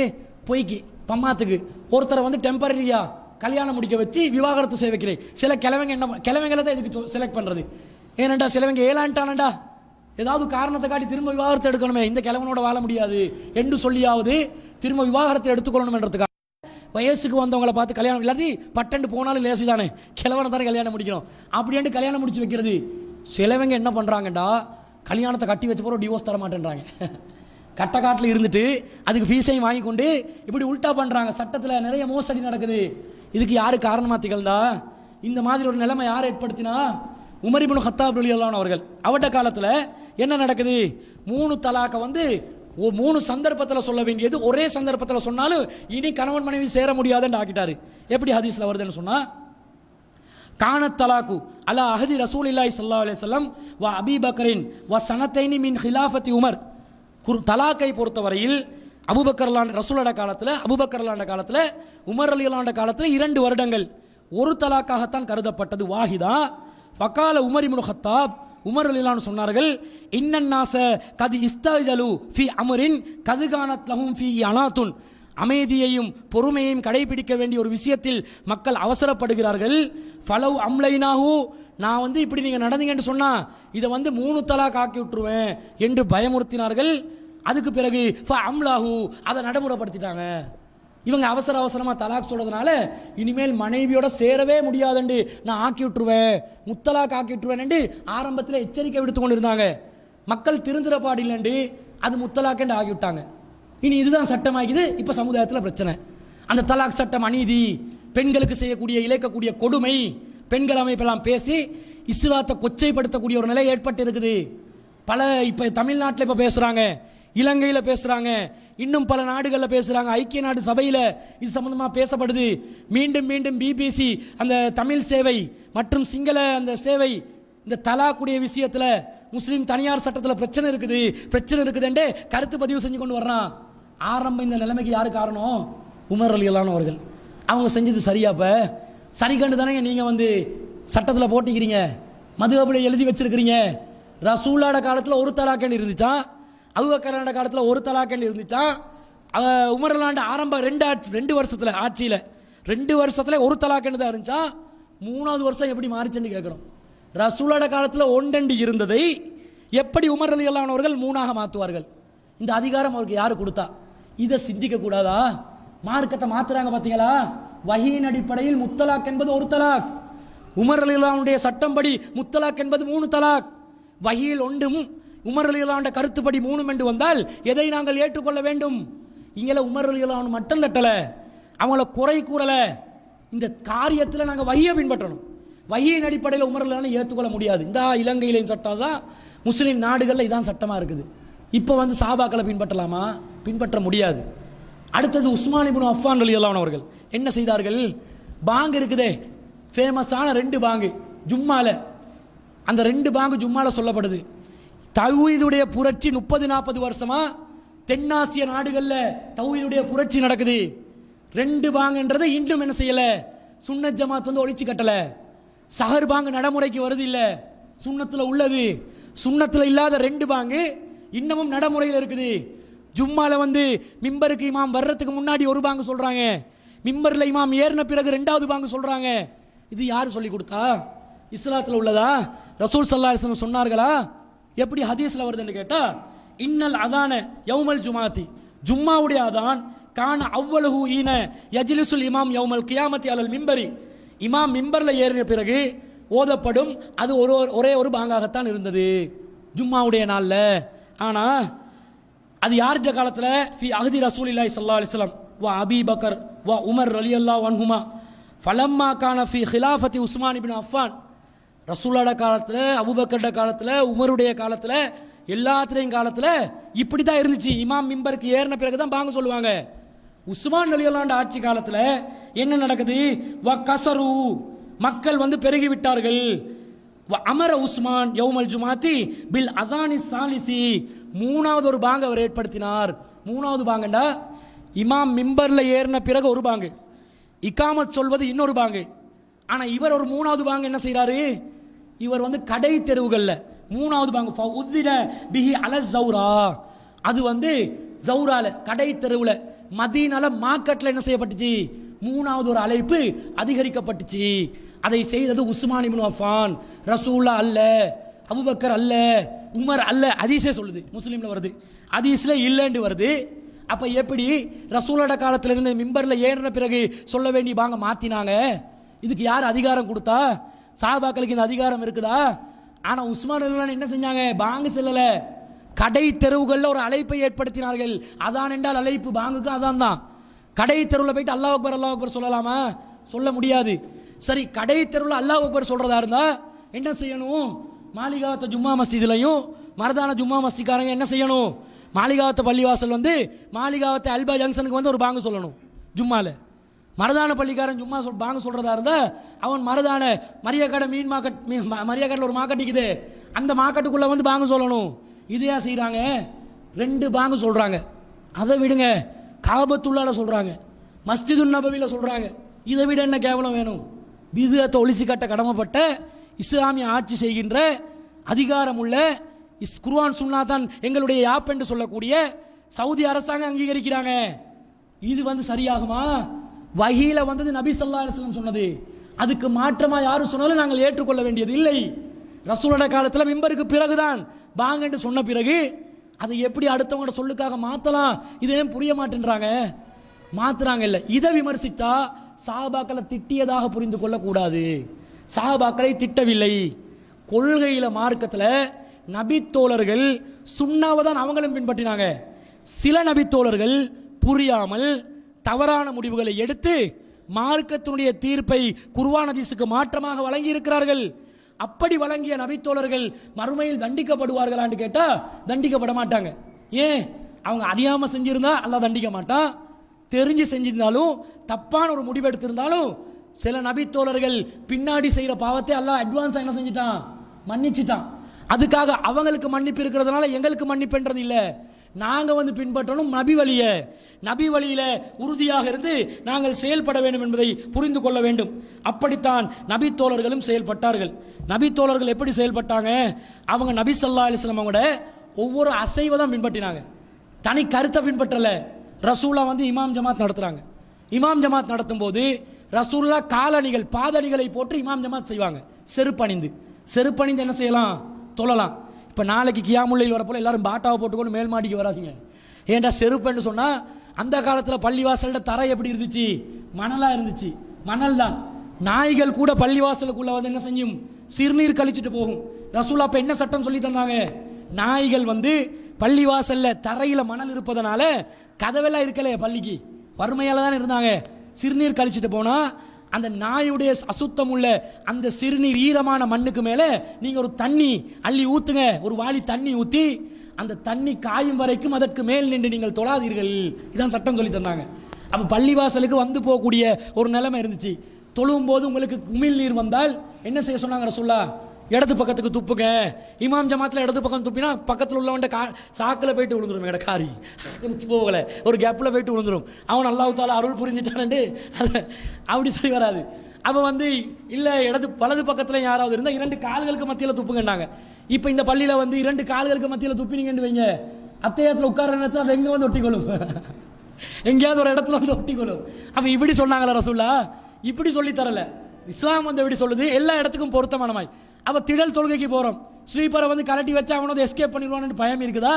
பொய்க்கு பம்மாத்துக்கு ஒருத்தரை வந்து டெம்பரரியா கல்யாணம் முடிக்க வச்சு விவாகரத்து செய்ய வைக்கிறேன். சில கிழவங்க என்ன கிழவங்களை தான் இதுக்கு செலக்ட் பண்ணுறது. ஏனண்டா சிலவங்க ஏலான்ட்டானண்டா ஏதாவது காரணத்தை காட்டி திரும்ப விவாகரத்தை எடுக்கணுமே, இந்த கிழவனோட வாழ முடியாது என்று சொல்லியாவது திரும்ப விவாகரத்தை எடுத்துக்கொள்ளணும்ன்றதுக்காக வயசுக்கு வந்தவங்களை பார்த்து கல்யாணம் இல்லாட்டி பட்டண்டு போனாலும் லேசி தானே, கிழவனை தானே கல்யாணம் முடிக்கணும் அப்படின்ட்டு கல்யாணம் முடிச்சு வைக்கிறது. சிலவங்க என்ன பண்ணுறாங்கண்டா, கல்யாணத்தை கட்டி வச்ச போகிற டிவோர்ஸ் தர மாட்டேன்றாங்க. கட்டக்காட்டில் இருந்துட்டு அதுக்கு ஃபீஸையும் வாங்கி கொண்டு இப்படி உல்ட்டா பண்ணுறாங்க. சட்டத்தில் நிறைய மோசடி நடக்குது. இதுக்கு யாரு காரணமாக திகழ்ந்தா, இந்த மாதிரி ஒரு நிலைமை யார் ஏற்படுத்தினா, உமர் இப்னு கத்தாப் ரலியல்லாஹு அன்ஹு அவர்கள். அவட்ட காலத்தில் என்ன நடக்குது, 3 தலாக்க வந்து 3 சந்தர்ப்பத்தில் சொல்ல வேண்டியது ஒரே சந்தர்ப்பத்தில் சொன்னாலும் இனி கணவன் மனைவி சேர முடியாதுன்னு ஆக்கிட்டாரு. எப்படி ஹதீஸ்ல வருதுன்னு சொன்னா, கானத் தலாக்கு அலா அஹதி ரசூலில்லாஹி ஸல்லல்லாஹு அலைஹி வஸல்லம் வ அபீ பக்கரின் வ சனத்தைனி மின் ஹிலாஃபத்தி உமர். தலாக்கை பொறுத்தவரையில் அபூபக்கர் ரசூலோட காலத்தில், அபூபக்கர் காலத்தில், உமர் ரலியல்லாஹு காலத்தில் 2 வருடங்கள் ஒரு தலாக்காகத்தான் கருதப்பட்டது. வாஹிதா ஃபகால உமர் இப்னு கத்தாப், உமர் ரலியல்லாஹு சொன்னார்கள், இன்னன்னாஸ கத் இஸ்தஜலு ஃபி அம்ரின் கத் கானத் லஹும் ஃபீ அனாத்துன். அமைதியையும் பொறுமையையும் கடைபிடிக்க வேண்டிய ஒரு விஷயத்தில் மக்கள் அவசரப்படுகிறார்கள். ஃபலவ் அம்லைனாஹு, நான் வந்து இப்படி நீங்கள் நடந்தீங்கன்னு சொன்னால் இதை வந்து 3 தலாக் ஆக்கி விட்டுருவேன் என்று பயமுறுத்தினார்கள். அதுக்கு பிறகு அம்லாஹு அதை நடைமுறைப்படுத்திட்டாங்க. இவங்க அவசர அவசரமாக தலாக் சொல்றதுனால இனிமேல் மனைவியோட சேரவே முடியாதுண்டு நான் ஆக்கி விட்டுருவேன், முத்தலாக் ஆக்கி விட்டுருவேன் என்று ஆரம்பத்தில் எச்சரிக்கை விடுத்து கொண்டு இருந்தாங்க. மக்கள் திருந்துற பாடில்லைண்டு அது முத்தலாக் ஆக்கி விட்டாங்க. இனி இதுதான் சட்டமாகிது. இப்போ சமுதாயத்தில் பிரச்சனை. அந்த தலாக் சட்டம் அநீதி, பெண்களுக்கு செய்யக்கூடிய இழைக்கக்கூடிய கொடுமை, பெண்கள் அமைப்பெல்லாம் பேசி இஸ்லாத்தை கொச்சைப்படுத்தக்கூடிய ஒரு நிலை ஏற்பட்டு இருக்குது. பல இப்போ தமிழ்நாட்டில் இப்போ பேசுகிறாங்க, இலங்கையில் பேசுகிறாங்க, இன்னும் பல நாடுகளில் பேசுகிறாங்க. ஐக்கிய நாடு சபையில் இது சம்பந்தமாக பேசப்படுது. மீண்டும் மீண்டும் பிபிசி அந்த தமிழ் சேவை மற்றும் சிங்கள அந்த சேவை இந்த தலாக்குடைய விஷயத்தில் முஸ்லீம் தனியார் சட்டத்தில் பிரச்சனை இருக்குதுன்றே கருத்து பதிவு செஞ்சு கொண்டு வர்றான். ஆரம்பம் இந்த நிலைமைக்கு யாரு காரணம், உமர் ரலியல்லாஹு அன்ஹு அவர்கள். அவங்க செஞ்சது சரியாப்ப சரி கண்டு தானே நீங்கள் வந்து சட்டத்தில் போட்டிக்கிறீங்க, மதுஹபில் எழுதி வச்சிருக்கிறீங்க. ரசூலாட காலத்தில் ஒரு தலாக்கன் இருந்துச்சான், அபூபக்கர் காலத்தில் ஒரு தலாக்கன் இருந்துச்சான். உமர் ரலியல்லாஹு ஆரம்ப 2 வருஷத்தில் ஆட்சியில் 2 வருஷத்தில் ஒரு தலாக்கன் தான் இருந்துச்சா. 3வது வருஷம் எப்படி மாறிச்சுன்னு கேட்குறோம். ரசூலாட காலத்தில் 1 இருந்ததை எப்படி உமர் ரலியல்லாஹு அன்ஹு அவர்கள் 3ஆக மாற்றுவார்கள்? இந்த அதிகாரம் அவருக்கு யாரு கொடுத்தா? இதை சிந்திக்க கூடாதா? மார்க்கத்தை மாத்துறாங்க பார்த்தீங்களா? வஹீயின் அடிப்படையில் முத்தலாக் என்பது ஒரு தலாக், உமர் ரலியல்லாஹு அன்ஹுடைய சட்டம்படி முத்தலாக் என்பது 3 தலாக். வஹீயில் 1 உமர் ரலியல்லாஹு அன்ஹு கருத்துப்படி 3 என்று வந்தால் எதை நாங்கள் ஏற்றுக்கொள்ள வேண்டும்? இங்கே உமர் ரலியல்லாஹு அன்ஹு மட்டும் தட்டல, அவங்கள குறை கூறல. இந்த காரியத்தில் நாங்கள் வஹீயை பின்பற்றணும். வஹீயின் அடிப்படையில் உமர் ரலியல்லாஹு அன்ஹு ஏற்றுக்கொள்ள முடியாது. இந்த இலங்கையிலையும் சட்டம் தான், முஸ்லீம் நாடுகளில் இதான் சட்டமாக இருக்குது. இப்போ வந்து சஹாபாக்களை பின்பற்றலாமா? பின்பற்ற முடியாது. அடுத்தது உஸ்மான் இப்னு அஃபான் ரலியல்லாஹு அன்ஹு அவர்கள் என்ன செய்தார்கள்? பாங்கு இருக்குதே, ஃபேமஸான 2 பாங்கு ஜும்மால, அந்த 2 பாங்கு ஜும்மால சொல்லப்படுது. தௌஹீதுடைய புரட்சி 30-40 வருஷமா தென்னாசிய நாடுகளில் தௌஹீதுடைய புரட்சி நடக்குது. 2 பாங்குன்றது இன்னும் என்ன செய்யல, சுன்னத் ஜமாத் வந்து ஒழிச்சு கட்டல. சஹர் பாங்கு நடைமுறைக்கு வருது இல்ல, சுன்னத்தில் உள்ளது. சுன்னத்தில் இல்லாத 2 பாங்கு இன்னமும் நடைமுறையில் இருக்குது. ஜும்மால வந்து மிம்பருக்கு இமாம் வர்றதுக்கு முன்னாடி ஒரு பாங்கு சொல்றாங்க, மிம்பர்ல இமாம் ஏறின பிறகு 2வது பாங்கு சொல்றாங்க. இது யாரு சொல்லி கொடுத்தா? இஸ்லாத்தில் உள்ளதா? ரசூல் ஸல்லல்லாஹு அலைஹி வஸல்லம் சொன்னார்களா? எப்படி ஹதீஸ்ல வருதுன்னு கேட்டா, இன்னல் அதான யௌமல் ஜுமாத்தி, ஜும்மாவுடைய அதான் கான அவ்வளவு ஈன யஜ்லிசுல் இமாம் யௌமல் கியாமத்தி அலல் மிம்பரி, இமாம் மிம்பர்ல ஏறின பிறகு ஓதப்படும் அது ஒரே ஒரு பாங்காகத்தான் இருந்தது ஜும்மாவுடைய நாள்ல. ஆனா அது யார்கிட்ட காலத்தில் ஃபி அஹதி ரசூலில்லாஹி ஸல்லல்லாஹு அலைஹி வஸல்லம் வ அபீ பக்கர் வ உமர் ரலியல்லாஹு அன்ஹுமா ஃபலம்மா கான ஃபி ஹிலாஃபத்தி உஸ்மான் இப்னு அஃபான், ரசூலோட காலத்தில், அபூபக்கரோட காலத்தில், உமருடைய காலத்தில், எல்லாத்துலேயும் காலத்தில் இப்படி தான் இருந்துச்சு. இமாம் மிம்பருக்கு ஏறின பிறகு தான் பாங்க சொல்லுவாங்க. உஸ்மான் ரலியல்லாஹு ஆட்சி காலத்தில் என்ன நடக்குது? வ கசரு, மக்கள் வந்து பெருகி விட்டார்கள். அமர உஸ்மான் யௌமல் ஜுமாத்தி பில் அதானி சாலிசி, மூணாவது ஒரு பாங்க அவர் ஏற்படுத்தினார். மூணாவது பாங்கண்டா இமாம் மிம்பர்ல ஏறின பிறகு ஒரு பாங்கு, இகாமத் சொல்வது இன்னொரு பாங்கு. ஆனா இவர் ஒரு மூணாவது பாங்கு என்ன செய்யறாரு? இவர் வந்து கடை தெருவுகள்ல மூணாவது பாங்கு ஃபஉதின பிஹி அல ஜௌரா, அது வந்து ஜௌரால கடை தெருவுல மதீனால மார்க்கெட்ல என்ன செய்யப்பட்டுச்சு? மூணாவது ஒரு அழைப்பு அதிகரிக்கப்பட்டுச்சு. அதை செய்தது உஸ்மான் இப்னு அஃபான், ரசூல்லா அல்ல, அபூபக்கர் அல்ல, உமர் அல்ல. ஹதீஸே சொல்லுது, முஸ்லீம்ல வருது, ஹதீஸ்ல இல்லைன்னு வருது. அப்ப எப்படி ரசூலோட காலத்துல இருந்து மிம்பர்ல ஏறின பிறகு சொல்ல வேண்டிய பாங்க மாத்தினாங்க? இதுக்கு யார் அதிகாரம் கொடுத்தா? சஹாபாக்களுக்கு இந்த அதிகாரம் இருக்குதா? ஆனா உஸ்மான் ரலியல்லாஹு என்ன செஞ்சாங்க? பாங்கு செல்லல, கடை தெருவுகளில் ஒரு அழைப்பை ஏற்படுத்தினார்கள். அதான் என்றால் அழைப்பு, பாங்குக்கு அதான் தான். கடை தெருவில் போயிட்டு அல்லாஹ் அக்பர் அல்லாஹ் அக்பர் சொல்லலாமா? சொல்ல முடியாது. சரி, கடை தெருவில் அல்லாஹ் அக்பர் சொல்றதா இருந்தா என்ன செய்யணும்? மாளிகாவத்த ஜும்மா மஸ்ஜிதுலையும் மரதான ஜும்மா மஸ்ஜிக்காரங்க என்ன செய்யணும்? மாளிகாவத்த பள்ளிவாசல் வந்து மாளிகாவத்த அல்பா ஜங்ஷனுக்கு வந்து ஒரு பாங்கு சொல்லணும் ஜும்மால. மரதான பள்ளிக்காரன் ஜும்மா பாங்கு சொல்றதா இருந்தா அவன் மரதான மரியக்கடை மீன் மார்க்கெட், மரியக்கடையில் ஒரு மார்க்கெட் இருக்குது, அந்த மார்க்கெட்டுக்குள்ள வந்து பாங்கு சொல்லணும். இதையா செய்யறாங்க? ரெண்டு பாங்கு சொல்றாங்க. அதை விடுங்க, காபத்துள்ளால சொல்றாங்க, மஸ்ஜிதுன் நபவில சொல்றாங்க. இதை விட என்ன கேவலம் வேணும்? பிதுஅத்தை ஒழிச்சு கட்ட கடமைப்பட்ட இஸ்லாமிய ஆட்சி செய்கின்ற அதிகாரம் உள்ள குர்ஆன் சுன்னா தான் எங்களுடைய யாப் என்று சொல்லக்கூடிய சவுதி அரசாங்கம் அங்கீகரிக்கிறாங்க. இது வந்து சரியாகுமா? வஹீல வந்தது நபி ஸல்லல்லாஹு அலைஹி வஸல்லம் சொன்னது, அதுக்கு மாற்றமா யாரு சொன்னாலும் நாங்கள் ஏற்றுக்கொள்ள வேண்டியது இல்லை. ரசூலோட காலத்தில் மிம்பருக்கு பிறகுதான் பாங்க என்று சொன்ன பிறகு அதை எப்படி அடுத்தவங்களோட சொல்லுக்காக மாத்தலாம்? இதே புரிய மாட்டேன்றாங்க, மாத்துறாங்க. இல்ல, இதை விமர்சித்தா சஹாபாக்களை திட்டியதாக புரிந்து கொள்ளக்கூடாது. சஹாபாக்களை திட்டவில்லை. கொள்கையில மார்க்கத்தில் நபித்தோழர்கள் சுன்னாவை தான் அவங்களும் பின்பற்றினாங்க. சில நபித்தோழர்கள் புரியாமல் தவறான முடிவுகளை எடுத்து மார்க்கத்தினுடைய தீர்ப்பை குர்ஆன் ஹதீஸுக்கு மாற்றமாக வழங்கி இருக்கிறார்கள். அப்படி வழங்கிய நபித்தோழர்கள் மறுமையில் தண்டிக்கப்படுவார்களான்னு கேட்டா தண்டிக்கப்பட மாட்டாங்க. ஏன்? அவங்க அறியாம செஞ்சிருந்தா அல்லாஹ் தண்டிக்க மாட்டான். தெரிஞ்சு செஞ்சிருந்தாலும் தப்பான ஒரு முடிவு எடுத்திருந்தாலும் சில நபித்தோழர்கள் பின்னாடி செய்யற பாவத்தை அல்லாஹ் அட்வான்ஸா என்ன செஞ்சிட்டான்? மன்னிச்சிட்டான். அதுக்காக அவங்களுக்கு மன்னிப்பு இருக்கிறதுனால எங்களுக்கு மன்னிப்புன்றது இல்லை. நாங்க வந்து பின்பற்றணும் நபி வழிய, நபி வழியில உறுதியாக இருந்து நாங்கள் செயல்பட வேண்டும் என்பதை புரிந்து கொள்ள வேண்டும். அப்படித்தான் நபி தோழர்களும் செயல்பட்டார்கள். நபி தோழர்கள் எப்படி செயல்பட்டாங்க? அவங்க நபி ஸல்லல்லாஹு அலைஹி வஸல்லம் அவங்களோட ஒவ்வொரு அசைவை தான் பின்பற்றினாங்க, தனி கருத்தை பின்பற்றல. ரசூலா வந்து இமாம் ஜமாத் நடத்துறாங்க. இமாம் ஜமாத் நடத்தும் போது ரசூல்லா காலணிகள் பாதணிகளை போட்டு இமாம் ஜமாத் செய்வாங்க. செருப்பணிந்து என்ன செய்யலாம்? தொழலாம். இப்போ நாளைக்கு கியாமுல்லையில் வரப்போல எல்லாரும் பாட்டாவை போட்டுக்கொண்டு மேல் மாடிக்கு வராதிங்க. ஏன்டா செருப்புன்னு சொன்னால் அந்த காலத்தில் பள்ளிவாசலோட தரை எப்படி இருந்துச்சு? மணலாக இருந்துச்சு, மணல் தான். நாய்கள் கூட பள்ளிவாசலுக்குள்ள வந்து என்ன செய்யும்? சிறுநீர் கழிச்சிட்டு போகும். ரசூலா அப்போ என்ன சட்டம் சொல்லி தந்தாங்க? நாய்கள் வந்து பள்ளிவாசல்ல தரையில் மணல் இருப்பதனால கதவெல்லாம் இருக்கலையே, பள்ளிக்கு வறுமையால் தான் இருந்தாங்க. சிறுநீர் கழிச்சிட்டு போனால் அந்த நாயுடைய அசுத்தம் உள்ள அந்த சிறுநீர் ஈரமான மண்ணுக்கு மேலே நீங்கள் ஒரு தண்ணி அள்ளி ஊற்றுங்க, ஒரு வாளி தண்ணி ஊற்றி அந்த தண்ணி காயும் வரைக்கும் அதற்கு மேல் நின்று நீங்கள் தொழாதீர்கள். இதான் சட்டம் சொல்லி தந்தாங்க. அப்போ பள்ளிவாசலுக்கு வந்து போகக்கூடிய ஒரு நிலைமை இருந்துச்சு. தொழுவும் போது உங்களுக்கு உமிழ் நீர் வந்தால் என்ன செய்ய சொன்னாங்க ரசூல்லா? இடது பக்கத்துக்கு துப்புங்க. இமாம் ஜமாத்தில் இடது பக்கம் துப்பினா பக்கத்தில் உள்ளவன்ட்ட சாக்கில் போயிட்டு விழுந்துடும், இடக்காரி போகல ஒரு கேப்பில் போயிட்டு விழுந்துடும். அவன் அல்லாஹ் தாலா அருள் புரிஞ்சிட்டானு அப்படி சரி வராது. அப்போ வந்து இல்லை வலது பக்கத்தில் யாராவது இருந்தால் 2 கால்களுக்கு மத்தியில் துப்புங்கன்னாங்க. இப்போ இந்த பள்ளியில் வந்து 2 கால்களுக்கு மத்தியில் துப்பினீங்கன்னு வைங்க, அத்தையத்தில் உட்கார நேரத்தில் அது எங்கே வந்து ஒட்டிக்கொள்ளும், எங்கேயாவது ஒரு இடத்துல வந்து ஒட்டிக்கொள்ளும். அப்போ இப்படி சொன்னாங்களா ரசூல்லா? இப்படி சொல்லி தரல. இஸ்லாம் வந்து எப்படி சொல்லுது? எல்லா இடத்துக்கும் பொருத்தமானமாய். அப்போ திடல் தொழுகைக்கு போகிறோம், ஸ்லீப்பரை வந்து கலட்டி வச்சா அவனோட எஸ்கேப் பண்ணிடுவான்னு பயம் இருக்குதா?